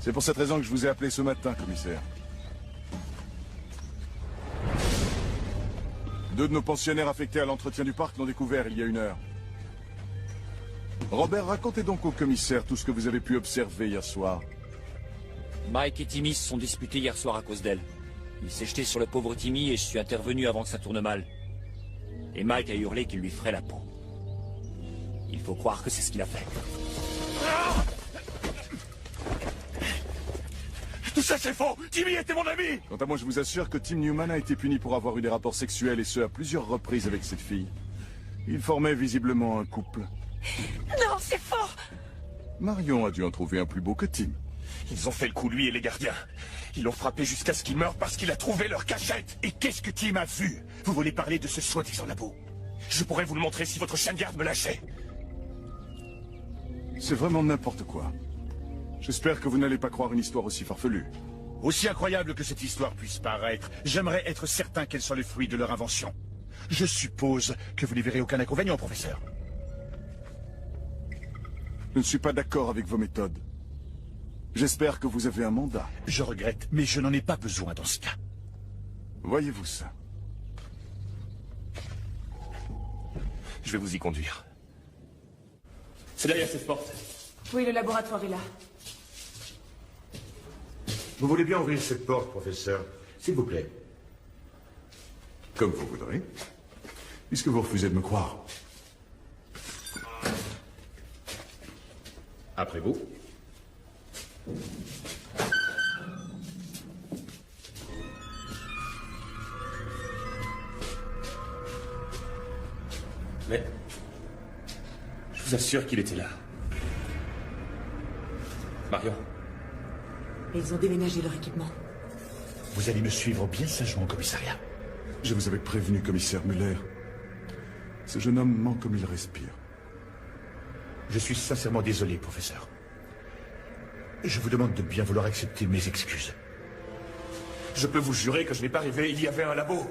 C'est pour cette raison que je vous ai appelé ce matin, commissaire. 2 de nos pensionnaires affectés à l'entretien du parc l'ont découvert il y a 1 heure. Robert, racontez donc au commissaire tout ce que vous avez pu observer hier soir. Mike et Timmy se sont disputés hier soir à cause d'elle. Il s'est jeté sur le pauvre Timmy et je suis intervenu avant que ça tourne mal. Et Mike a hurlé qu'il lui ferait la peau. Il faut croire que c'est ce qu'il a fait. Tout ça c'est faux! Timmy était mon ami! Quant à moi, je vous assure que Tim Newman a été puni pour avoir eu des rapports sexuels et ce à plusieurs reprises avec cette fille. Ils formaient visiblement un couple. Non, c'est faux! Marion a dû en trouver un plus beau que Tim. Ils ont fait le coup, lui et les gardiens. Ils l'ont frappé jusqu'à ce qu'il meure parce qu'il a trouvé leur cachette. Et qu'est-ce que Tim a vu? Vous voulez parler de ce soi-disant labo? Je pourrais vous le montrer si votre chien de garde me lâchait. C'est vraiment n'importe quoi. J'espère que vous n'allez pas croire une histoire aussi farfelue. Aussi incroyable que cette histoire puisse paraître, j'aimerais être certain qu'elle soit le fruit de leur invention. Je suppose que vous n'y verrez aucun inconvénient, professeur. Je ne suis pas d'accord avec vos méthodes. J'espère que vous avez un mandat. Je regrette, mais je n'en ai pas besoin dans ce cas. Voyez-vous ça? Je vais vous y conduire. C'est derrière cette porte. Oui, le laboratoire est là. Vous voulez bien ouvrir cette porte, professeur? S'il vous plaît. Comme vous voudrez. Puisque vous refusez de me croire. Après vous. Mais... je vous assure qu'il était là. Marion. Et ils ont déménagé leur équipement. Vous allez me suivre bien sagement au commissariat. Je vous avais prévenu, commissaire Muller. Ce jeune homme ment comme il respire. Je suis sincèrement désolé, professeur. Je vous demande de bien vouloir accepter mes excuses. Je peux vous jurer que je n'ai pas rêvé, il y avait un labo.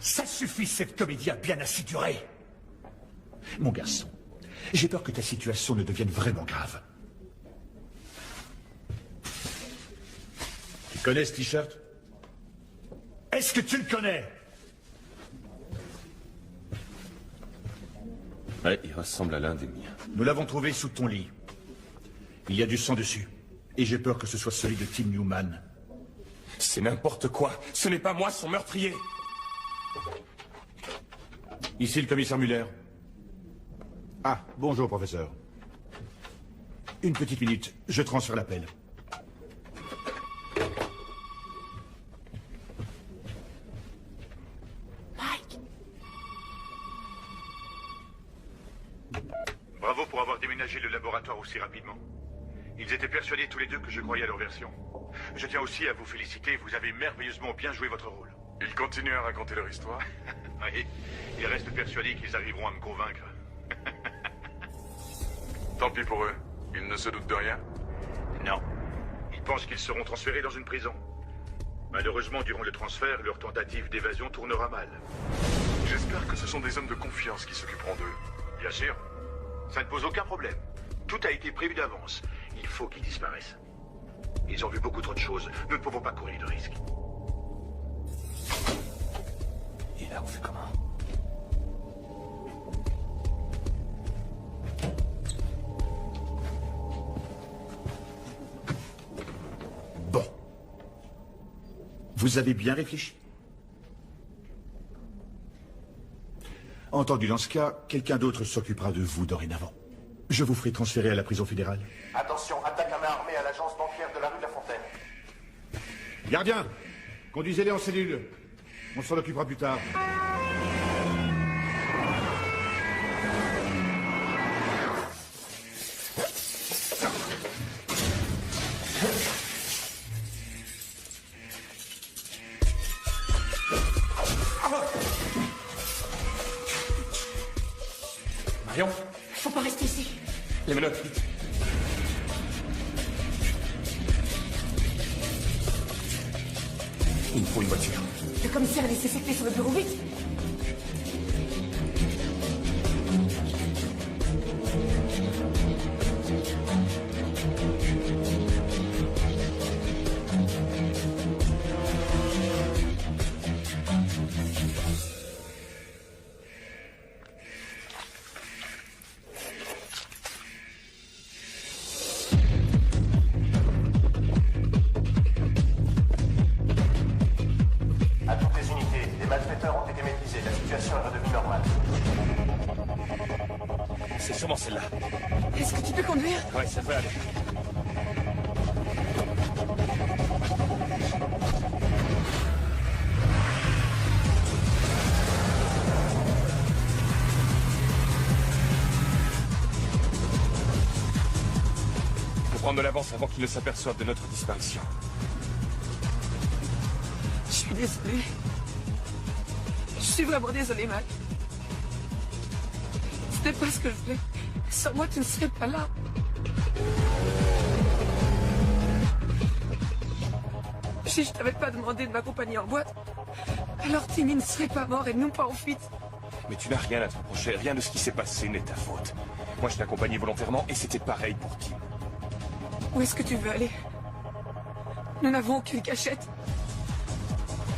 Ça suffit, cette comédie a bien assez duré. Mon garçon, j'ai peur que ta situation ne devienne vraiment grave. Tu connais ce t-shirt? Est-ce que tu le connais? Ouais, il ressemble à l'un des miens. Nous l'avons trouvé sous ton lit. Il y a du sang dessus. Et j'ai peur que ce soit celui de Tim Newman. C'est n'importe quoi. Ce n'est pas moi son meurtrier. Ici le commissaire Muller. Ah, bonjour, professeur. Une petite minute, je transfère l'appel. Mike! Bravo pour avoir déménagé le laboratoire aussi rapidement. Ils étaient persuadés tous les deux que je croyais à leur version. Je tiens aussi à vous féliciter, vous avez merveilleusement bien joué votre rôle. Ils continuent à raconter leur histoire? Oui, ils restent persuadés qu'ils arriveront à me convaincre. Tant pis pour eux. Ils ne se doutent de rien? Non. Ils pensent qu'ils seront transférés dans une prison. Malheureusement, durant le transfert, leur tentative d'évasion tournera mal. J'espère que ce sont des hommes de confiance qui s'occuperont d'eux. Bien sûr. Ça ne pose aucun problème. Tout a été prévu d'avance. Il faut qu'ils disparaissent. Ils ont vu beaucoup trop de choses. Nous ne pouvons pas courir de risques. Et là, on fait comment? Bon. Vous avez bien réfléchi? Entendu, dans ce cas, quelqu'un d'autre s'occupera de vous dorénavant. Je vous ferai transférer à la prison fédérale. Attention, attaque à main armée à l'agence bancaire de la rue de la Fontaine. Gardien, conduisez-les en cellule. On s'en occupera plus tard. Marion, Faut pas rester ici. les menottes, vite. Il me faut une voiture. Le commissaire a laissé ses clés sur le bureau, vite. À toutes les unités, les malfaiteurs ont été maîtrisés. La situation est redevenue normale. C'est sûrement celle-là. Est-ce que tu peux conduire? Ouais, ça devrait aller. Faut prendre de l'avance avant qu'ils ne s'aperçoivent de notre disparition. Je suis désolée. Je suis vraiment désolée, Mac. C'était pas ce que je voulais. Sans moi, tu ne serais pas là. Si je t'avais pas demandé de m'accompagner en boîte, alors Timmy ne serait pas mort et non pas en fuite. Mais tu n'as rien à te reprocher, rien de ce qui s'est passé n'est ta faute. Moi, je t'ai accompagné volontairement et c'était pareil pour Tim. Où est-ce que tu veux aller? Nous n'avons aucune cachette.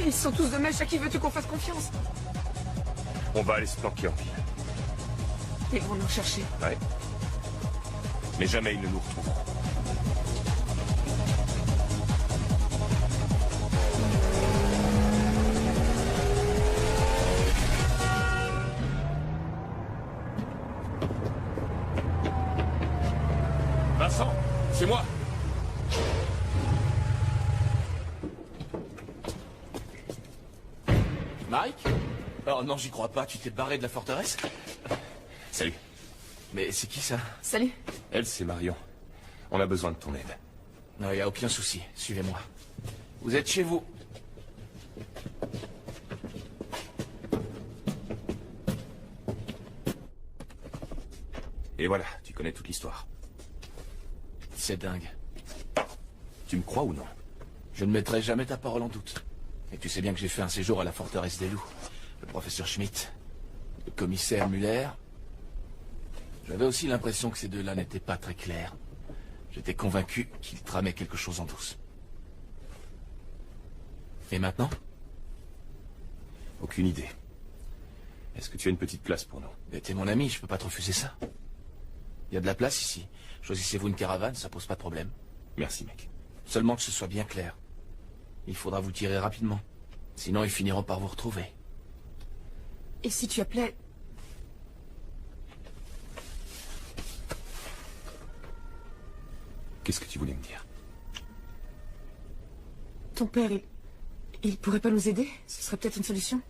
Et ils sont tous de mèche, à qui veux-tu qu'on fasse confiance? On va aller se planquer en ville. Ils vont nous chercher. Ouais. Mais jamais ils ne nous retrouveront. Vincent, c'est moi. Mike? Oh non, j'y crois pas, tu t'es barré de la forteresse? Salut. Mais c'est qui ça? Salut. Elle, c'est Marion. On a besoin de ton aide. Non, y a aucun souci, suivez-moi. Vous êtes chez vous. Et voilà, tu connais toute l'histoire. C'est dingue. Tu me crois ou non? Je ne mettrai jamais ta parole en doute. Et tu sais bien que j'ai fait un séjour à la forteresse des loups. Le professeur Schmidt, le commissaire Muller. J'avais aussi l'impression que ces deux-là n'étaient pas très clairs. J'étais convaincu qu'ils tramaient quelque chose en douce. Et maintenant? Aucune idée. Est-ce que tu as une petite place pour nous? Mais t'es mon ami, je peux pas te refuser ça. Il y a de la place ici. Choisissez-vous une caravane, ça pose pas de problème. Merci, mec. Seulement que ce soit bien clair. Il faudra vous tirer rapidement. Sinon, ils finiront par vous retrouver. Et si tu appelais... Qu'est-ce que tu voulais me dire? Ton père, il pourrait pas nous aider? Ce serait peut-être une solution.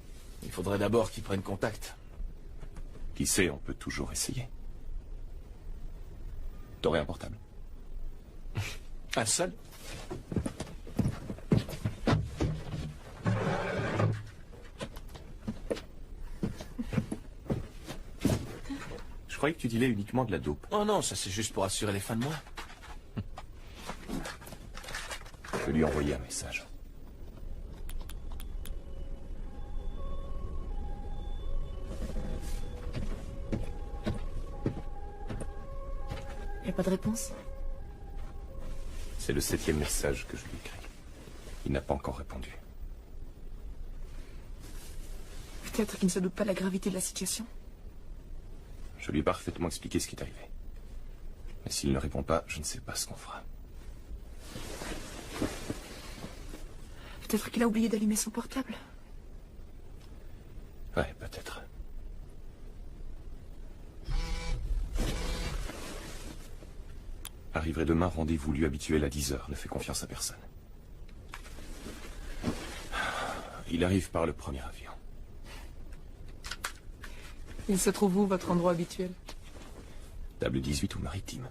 Il faudrait d'abord qu'ils prennent contact. Qui sait, on peut toujours essayer. T'aurais un portable? Un seul? Je croyais que tu dealais uniquement de la dope. Oh non, ça c'est juste pour assurer les fins de mois. Je vais lui envoyer un message. Y a pas de réponse? C'est le 7e message que je lui écris. Il n'a pas encore répondu. Peut-être qu'il ne se doute pas de la gravité de la situation. Je lui ai parfaitement expliqué ce qui est arrivé. Mais s'il ne répond pas, je ne sais pas ce qu'on fera. Peut-être qu'il a oublié d'allumer son portable. Ouais, peut-être. Arriverai demain, rendez-vous lui habituel à 10h. Ne fais confiance à personne. Il arrive par le premier avion. Il se trouve où, votre endroit habituel? Table 18 ou maritime.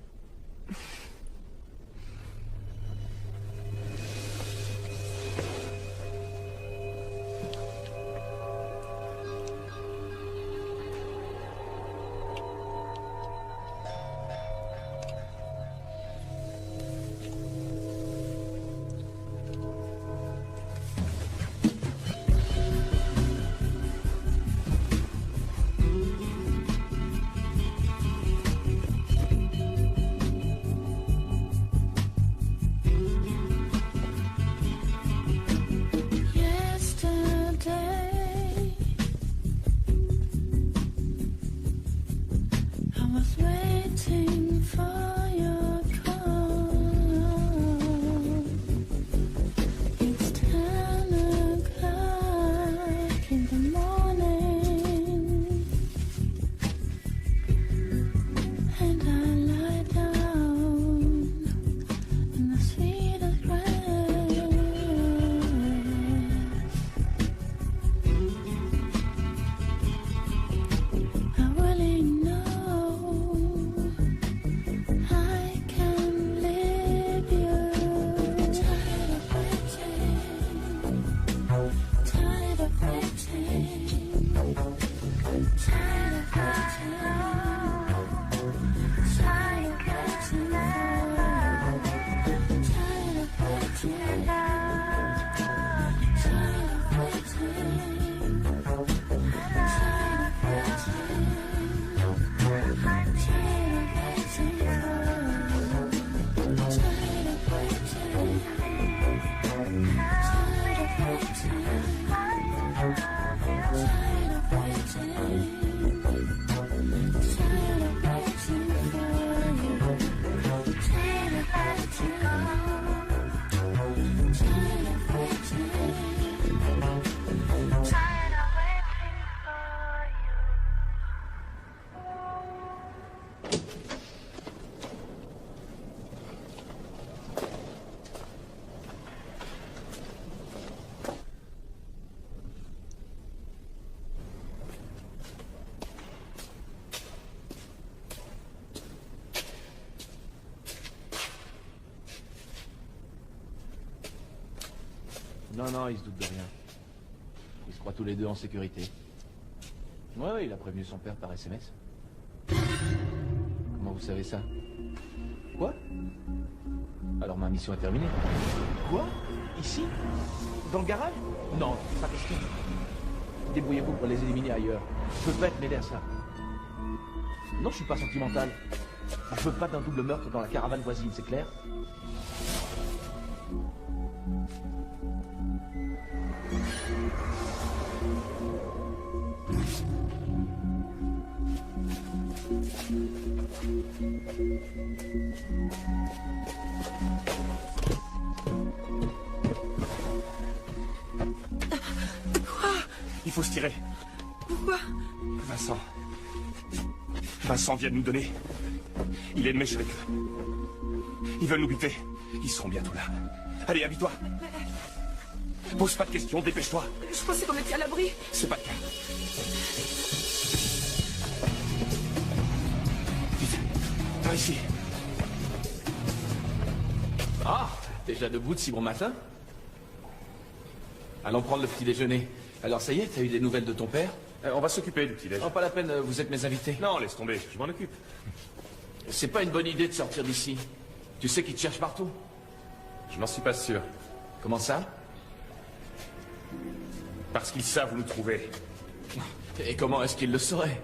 Non, ils se doutent de rien. Ils se croient tous les deux en sécurité. Ouais, il a prévenu son père par SMS. Comment vous savez ça? Quoi? Alors ma mission est terminée. Quoi? Ici? Dans le garage? Non, pas question. Débrouillez-vous pour les éliminer ailleurs. Je peux pas être mêlé à ça. Non, je suis pas sentimental. Je veux pas d'un double meurtre dans la caravane voisine, c'est clair? Il faut se tirer. Pourquoi? Vincent vient de nous donner. Il est de mèche avec eux. Ils veulent nous buter. Ils seront bientôt là. Allez, habille-toi. Pose pas de questions, dépêche-toi. Je pensais qu'on était à l'abri. C'est pas le cas. Vite, par ici. Ah, déjà debout de si bon matin? Allons prendre le petit déjeuner. Alors ça y est, t'as eu des nouvelles de ton père? On va s'occuper du petit déjeuner. Non, pas la peine, vous êtes mes invités. Non, laisse tomber, je m'en occupe. C'est pas une bonne idée de sortir d'ici. Tu sais qu'ils te cherchent partout. Je n'en suis pas sûr. Comment ça? Parce qu'ils savent où nous trouver. Et comment est-ce qu'ils le sauraient?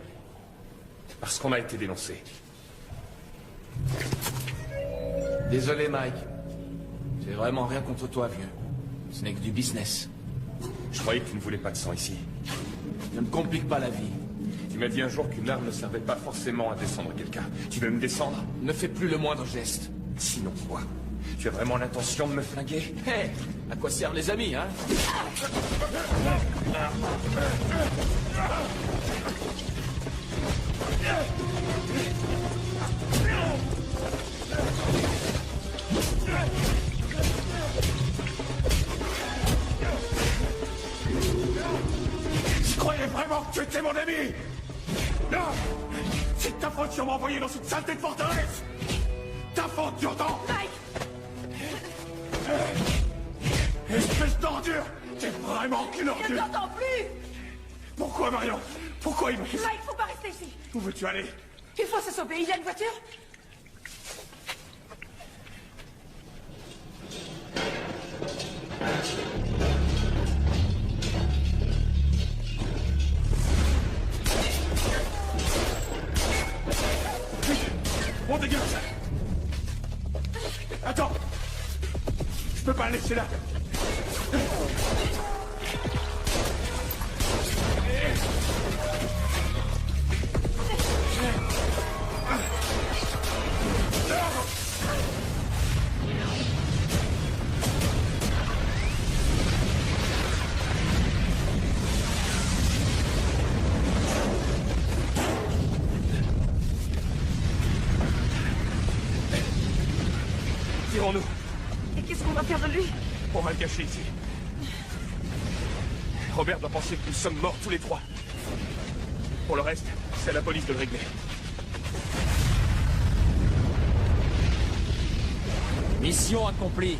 Parce qu'on a été dénoncés. Désolé, Mike. J'ai vraiment rien contre toi, vieux. Ce n'est que du business. Je croyais que tu ne voulais pas de sang ici. Ne me complique pas la vie. Tu m'as dit un jour qu'une arme ne servait pas forcément à descendre quelqu'un. Tu veux me descendre? Ne fais plus le moindre geste. Sinon quoi? Tu as vraiment l'intention de me flinguer? Hé, à quoi servent les amis, hein? Je croyais vraiment que tu étais mon ami. Non! C'est ta faute si on m'a envoyé dans cette saleté de forteresse. Ta faute, tu entends? Mike! Espèce d'ordure! T'es vraiment qu'une ordure! Je ne t'entends plus! Pourquoi, Marion? Pourquoi il m'a fait ça? Mike, faut pas rester ici! Où veux-tu aller? Il faut se sauver, il y a une voiture? On dégage! Attends! Je peux pas le laisser là! Tirons-nous! Et qu'est-ce qu'on va faire de lui? On va le cacher ici. Robert doit penser que nous sommes morts tous les trois. Pour le reste, c'est à la police de le régler. Mission accomplie.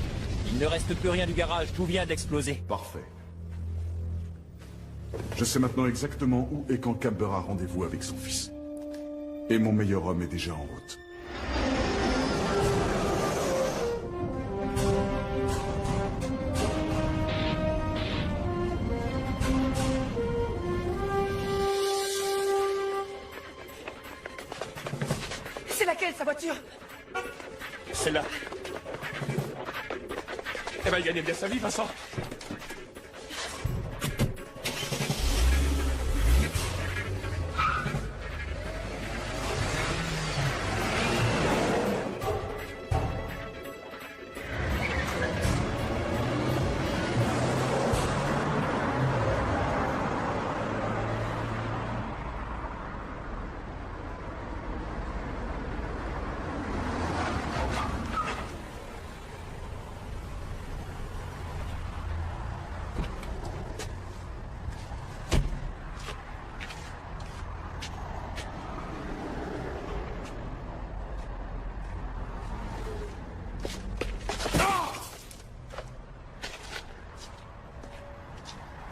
Il ne reste plus rien du garage, tout vient d'exploser. Parfait. Je sais maintenant exactement où et quand Camber a rendez-vous avec son fils. Et mon meilleur homme est déjà en route. C'est laquelle, sa voiture? Celle-là. Elle va y gagner bien sa vie, Vincent.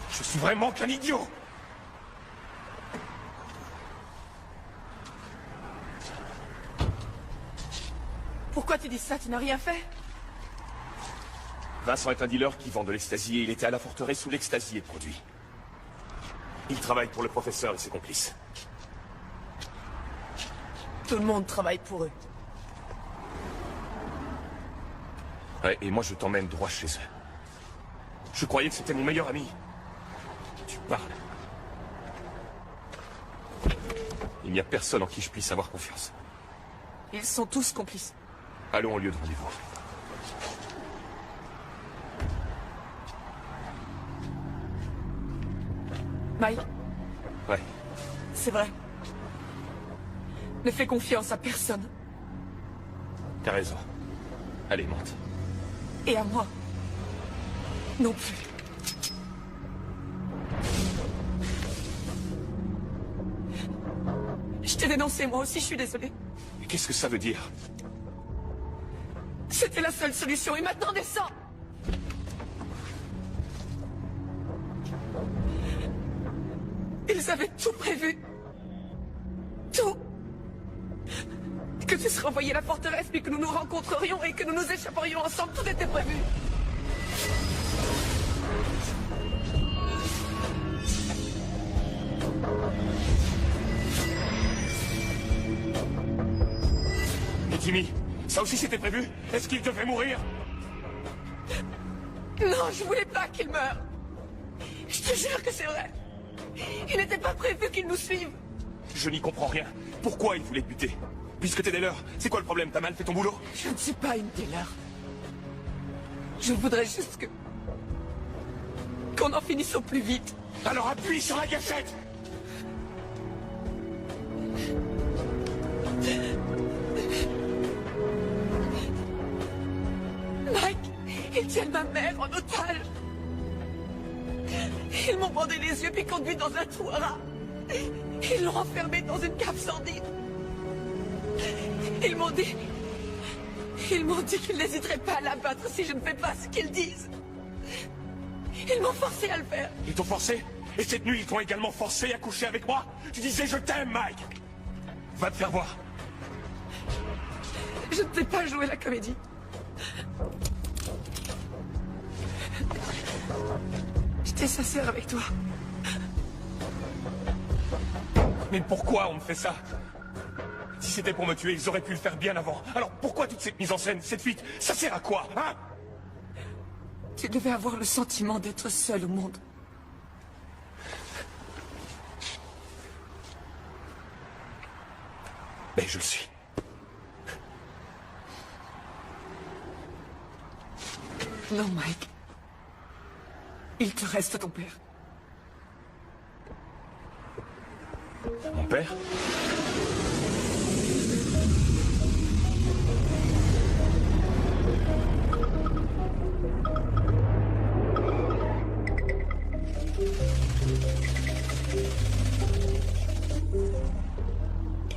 Je suis vraiment qu'un idiot. Pourquoi tu dis ça? Tu n'as rien fait? Vincent est un dealer qui vend de l'ecstasy et il était à la forteresse où l'ecstasy est produit. Il travaille pour le professeur et ses complices. Tout le monde travaille pour eux. Ouais, et moi je t'emmène droit chez eux. Je croyais que c'était mon meilleur ami. Tu parles. Il n'y a personne en qui je puisse avoir confiance. Ils sont tous complices. Allons au lieu de rendez-vous. Mike, Ouais. c'est vrai. Ne fais confiance à personne. T'as raison. Allez, monte. Et à moi. Non plus. Je t'ai dénoncé, moi aussi, je suis désolée. Mais qu'est-ce que ça veut dire? C'était la seule solution, et maintenant descends! Ils avaient tout prévu. Tout. Que tu serais envoyé à la forteresse, puis que nous nous rencontrerions et que nous nous échapperions ensemble, tout était prévu. Et Timmy, ça aussi c'était prévu? Est-ce qu'il devait mourir? Non, je voulais pas qu'il meure. Je te jure que c'est vrai. Il n'était pas prévu qu'il nous suive. Je n'y comprends rien. Pourquoi il voulait te buter? Puisque t'es dealer, c'est quoi le problème? T'as mal fait ton boulot? Je ne suis pas une dealer. Je voudrais juste que... qu'on en finisse au plus vite. Alors appuie sur la gâchette! Mike, ils tiennent ma mère en otage. Ils m'ont bandé les yeux puis conduit dans un trou à rats. Ils l'ont enfermée dans une cave sordide. Ils m'ont dit qu'ils n'hésiteraient pas à l'abattre si je ne fais pas ce qu'ils disent. Ils m'ont forcé à le faire. Ils t'ont forcé? Et cette nuit, ils t'ont également forcé à coucher avec moi? Tu disais je t'aime, Mike! Va te faire voir. Je ne sais pas jouer la comédie. J'étais sincère avec toi. Mais pourquoi on me fait ça? Si c'était pour me tuer, ils auraient pu le faire bien avant. Alors pourquoi toute cette mise en scène, cette fuite? Ça sert à quoi, hein? Tu devais avoir le sentiment d'être seul au monde. Mais je le suis. Non, Mike. Il te reste ton père. Mon père?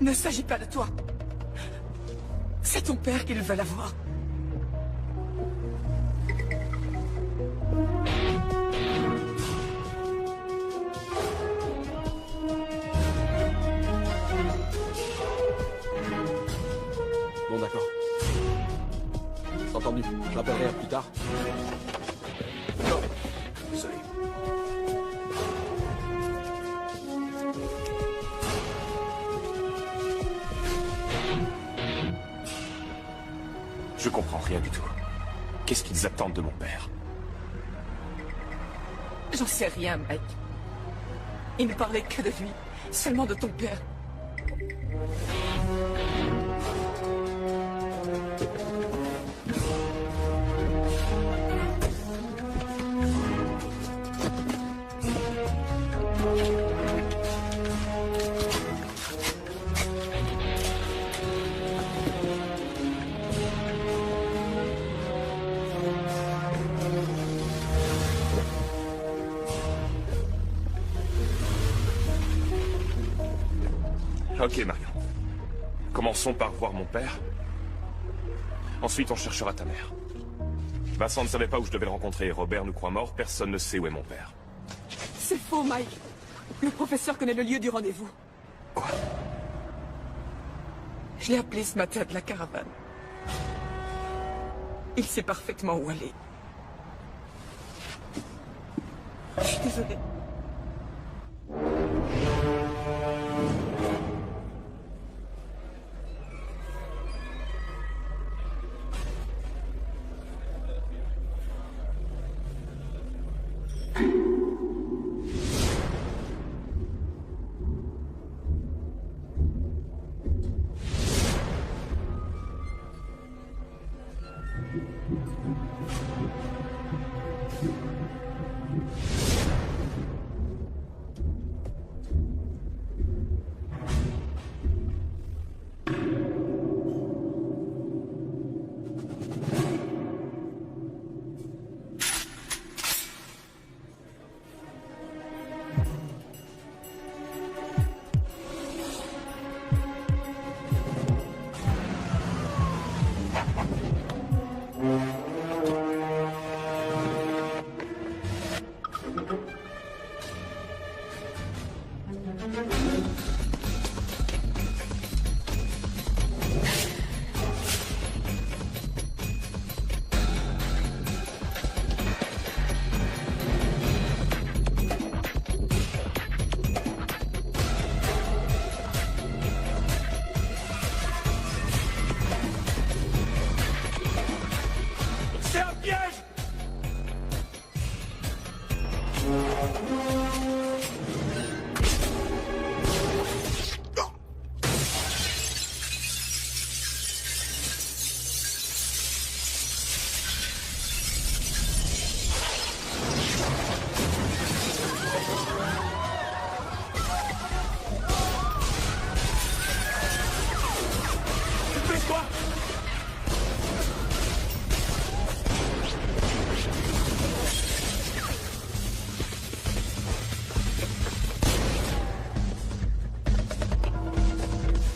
Il ne s'agit pas de toi. C'est ton père qu'ils veulent avoir. rappellerai plus tard. Non. Désolé. Je comprends rien du tout. Qu'est-ce qu'ils attendent de mon père? J'en sais rien, Mike. Il ne parlait que de lui, seulement de ton père. Ok, Marion. Commençons par voir mon père. Ensuite, on cherchera ta mère. Vincent ne savait pas où je devais le rencontrer. Robert nous croit mort. Personne ne sait où est mon père. C'est faux, Mike. Le professeur connaît le lieu du rendez-vous. Quoi? Je l'ai appelé ce matin de la caravane. Il sait parfaitement où aller. Je suis désolée.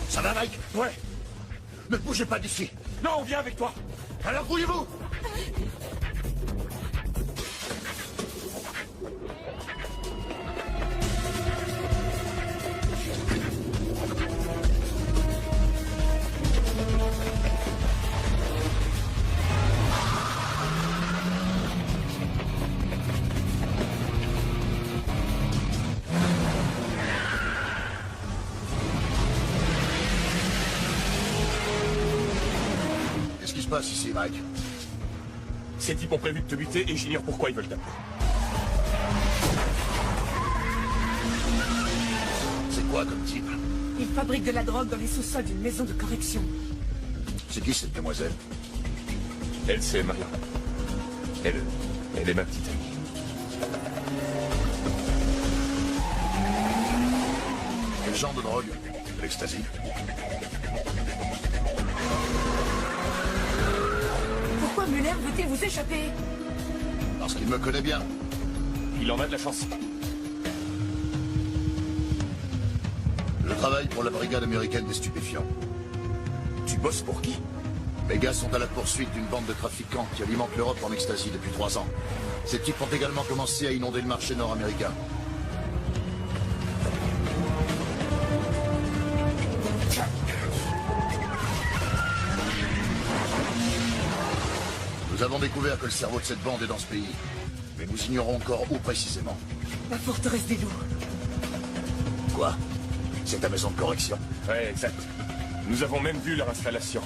Ça va, Mike? Ouais. Ne bougez pas d'ici. Non, on vient avec toi. Alors grouillez-vous. Qu'est-ce qui se passe ici, Mike? Ces types ont prévu de te buter et j'ignore pourquoi ils veulent ta peau. C'est quoi comme type? Il fabrique de la drogue dans les sous-sols d'une maison de correction. C'est qui cette demoiselle? Elle, c'est Marion. Elle est ma petite amie. Quel genre de drogue? De l'ecstasy? Pourquoi Muller veut-il vous échapper? Parce qu'il me connaît bien. Il en a de la chance. Je travaille pour la brigade américaine des stupéfiants. Tu bosses pour qui? Mes gars sont à la poursuite d'une bande de trafiquants qui alimentent l'Europe en ecstasy depuis 3 ans. Ces types ont également commencé à inonder le marché nord-américain. Nous avons avons découvert que le cerveau de cette bande est dans ce pays. Mais nous ignorons encore où précisément. La forteresse des loups. Quoi? C'est ta maison de correction? Ouais, exact. Nous avons même vu leur installation.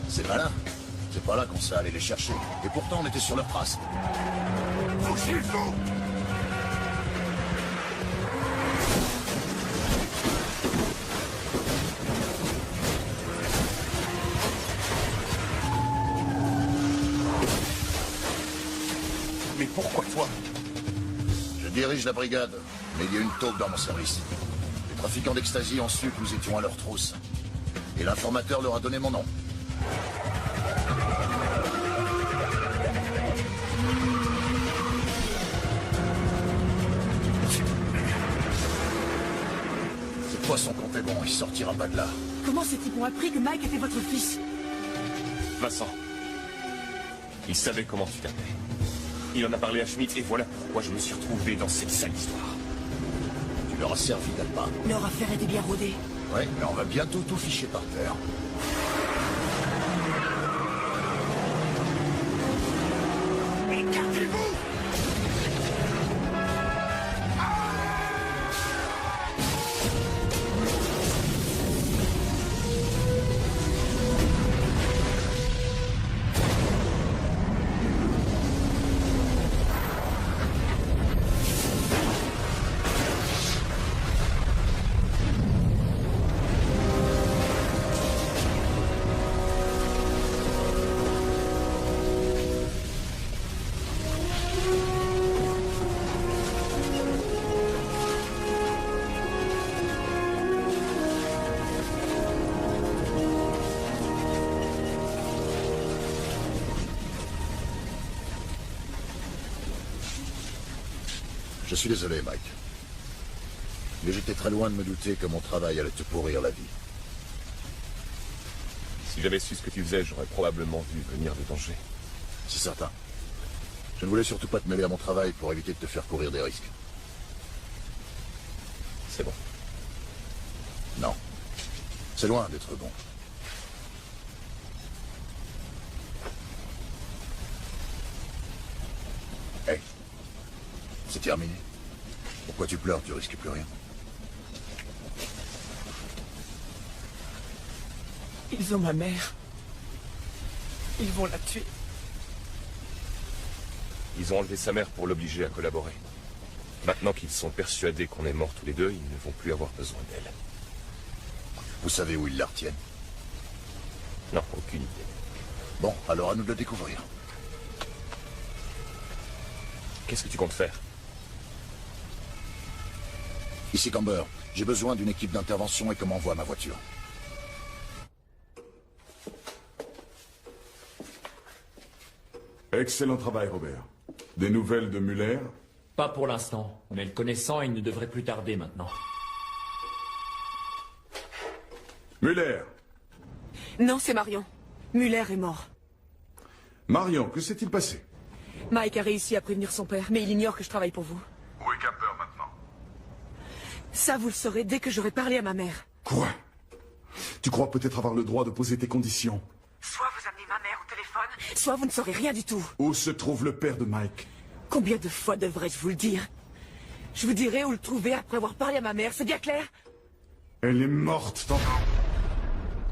C'est malin. C'est pas là qu'on sait aller les chercher. Et pourtant, on était sur leurs traces. Bougez-vous! Mais pourquoi toi? Je dirige la brigade, mais il y a une taupe dans mon service. Les trafiquants d'ecstasy ont su que nous étions à leur trousse. Et l'informateur leur a donné mon nom. Ce poisson qu'on fait bon, il sortira pas de là. Comment ces types ont appris que Mike était votre fils? Vincent. Il savait comment tu t'appelais. Il en a parlé à Schmidt et voilà pourquoi je me suis retrouvé dans cette sale histoire. Tu leur as servi d'alpa. Leur affaire était bien rodée. Ouais, mais on va bientôt tout ficher par terre. Écartez-vous! Je suis désolé, Mike. Mais j'étais très loin de me douter que mon travail allait te pourrir la vie. Si j'avais su ce que tu faisais, j'aurais probablement vu venir le danger. C'est certain. Je ne voulais surtout pas te mêler à mon travail pour éviter de te faire courir des risques. C'est bon. Non. C'est loin d'être bon. Hey. C'est terminé. Pourquoi tu pleures? Tu risques plus rien. Ils ont ma mère. Ils vont la tuer. Ils ont enlevé sa mère pour l'obliger à collaborer. Maintenant qu'ils sont persuadés qu'on est morts tous les deux, ils ne vont plus avoir besoin d'elle. Vous savez où ils la retiennent? Non, aucune idée. Bon, alors à nous de le découvrir. Qu'est-ce que tu comptes faire? Ici Camber, j'ai besoin d'une équipe d'intervention et qu'on m'envoie ma voiture. Excellent travail, Robert. Des nouvelles de Muller? Pas pour l'instant, mais le connaissant, il ne devrait plus tarder maintenant. Muller! Non, c'est Marion. Muller est mort. Marion, que s'est-il passé? Mike a réussi à prévenir son père, mais il ignore que je travaille pour vous. Où est Camber maintenant? Ça, vous le saurez dès que j'aurai parlé à ma mère. Quoi? Tu crois peut-être avoir le droit de poser tes conditions? Soit vous amenez ma mère au téléphone, soit vous ne saurez rien du tout. Où se trouve le père de Mike? Combien de fois devrais-je vous le dire? Je vous dirai où le trouver après avoir parlé à ma mère, c'est bien clair? Elle est morte, tant...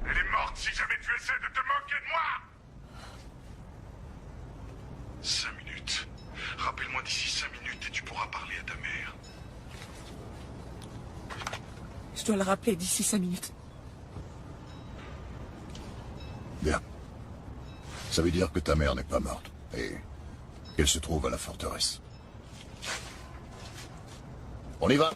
Elle est morte si jamais tu essaies de te moquer de moi! 5 minutes. Rappelle-moi d'ici 5 minutes et tu pourras parler à ta mère. Je dois le rappeler d'ici 5 minutes. Bien. Ça veut dire que ta mère n'est pas morte. Et qu'elle se trouve à la forteresse. On y va!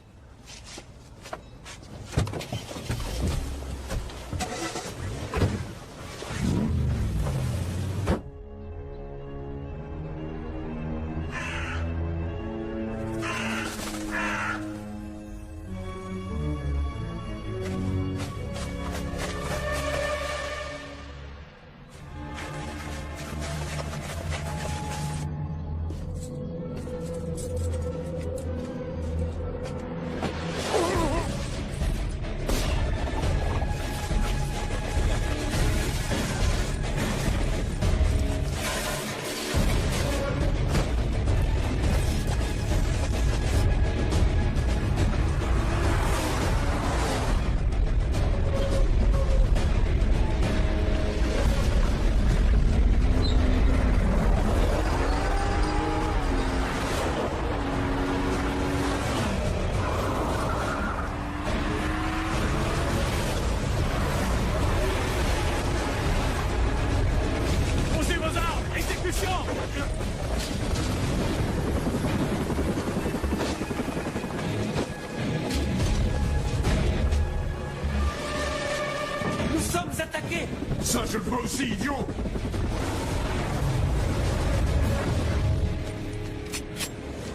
Ça, je le veux aussi, idiot!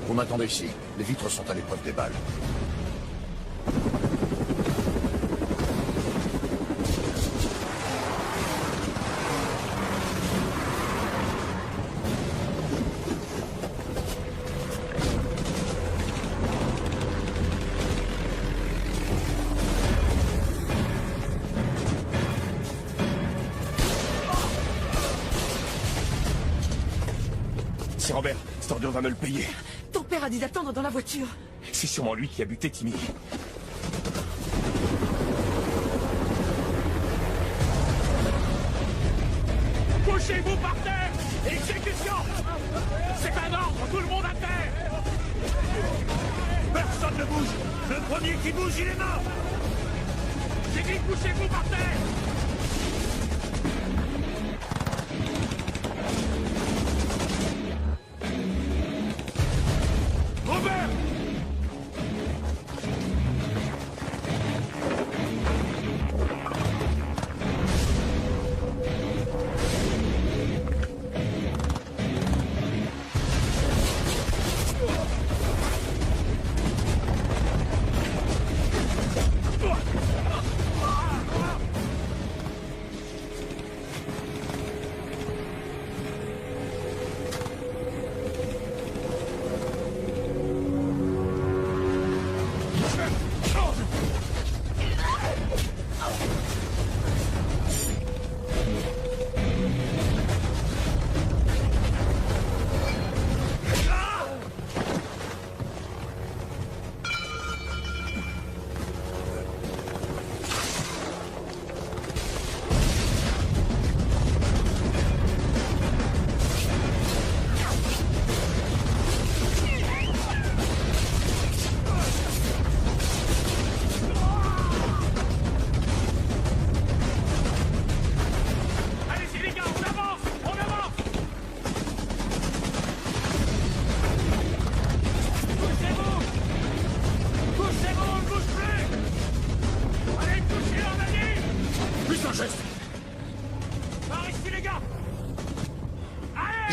Vous m'attendez ici. Les vitres sont à l'épreuve des balles. C'est Robert. Cette ordure va me le payer. Ton père a dit d'attendre dans la voiture. C'est sûrement lui qui a buté Timmy. Couchez-vous par terre! Exécution! C'est un ordre, tout le monde à terre! Personne ne bouge! Le premier qui bouge, il est mort! J'ai dit couchez-vous par terre! Robert!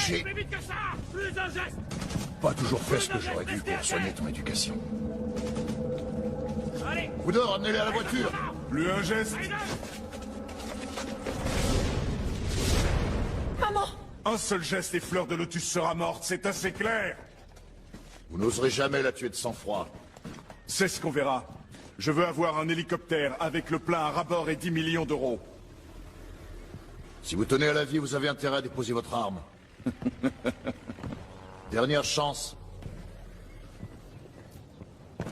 J'ai pas toujours fait ce que j'aurais dû pour soigner ton éducation. Woodor, amenez-les à la voiture. Plus un geste. Maman! Un seul geste et Fleur de Lotus sera morte, c'est assez clair. Vous n'oserez jamais la tuer de sang-froid. C'est ce qu'on verra. Je veux avoir un hélicoptère avec le plein à ras-bord et 10 millions d'euros. Si vous tenez à la vie, vous avez intérêt à déposer votre arme. Dernière chance.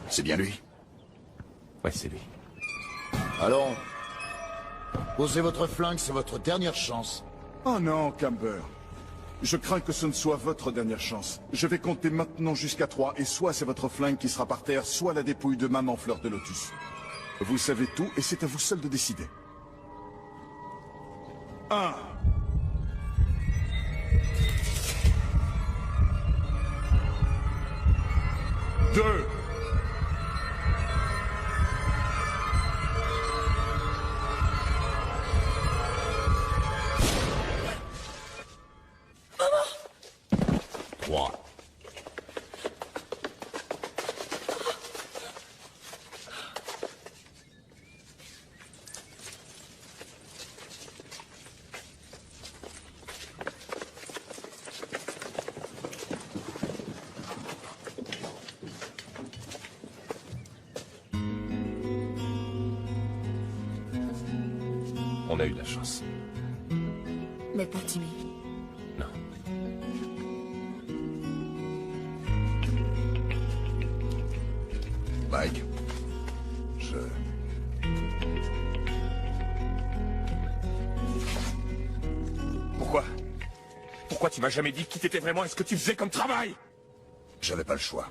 C'est bien lui? Ouais, c'est lui. Allons. Posez votre flingue, c'est votre dernière chance. Oh non, Camber. Je crains que ce ne soit votre dernière chance. Je vais compter maintenant jusqu'à 3, et soit c'est votre flingue qui sera par terre, soit la dépouille de maman Fleur de Lotus. Vous savez tout, et c'est à vous seul de décider. 1. 2. 3. On a eu de la chance. Mais pas Timmy. Non. Mike, Pourquoi tu m'as jamais dit qui t'étais vraiment et ce que tu faisais comme travail? J'avais pas le choix.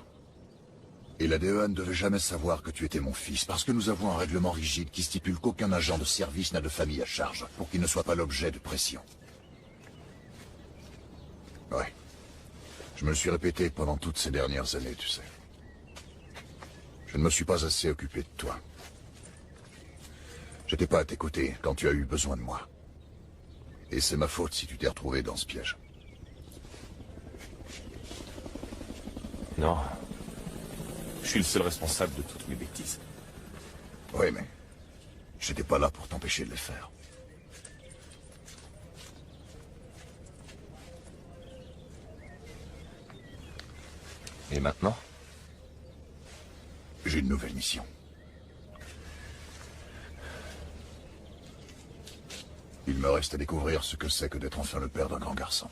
Et la DEA ne devait jamais savoir que tu étais mon fils, parce que nous avons un règlement rigide qui stipule qu'aucun agent de service n'a de famille à charge, pour qu'il ne soit pas l'objet de pression. Ouais. Je me le suis répété pendant toutes ces dernières années, tu sais. Je ne me suis pas assez occupé de toi. J'étais pas à tes côtés quand tu as eu besoin de moi. Et c'est ma faute si tu t'es retrouvé dans ce piège. Non. Je suis le seul responsable de toutes mes bêtises. Oui, mais j'étais pas là pour t'empêcher de les faire. Et maintenant? J'ai une nouvelle mission. Il me reste à découvrir ce que c'est que d'être enfin le père d'un grand garçon.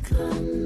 Come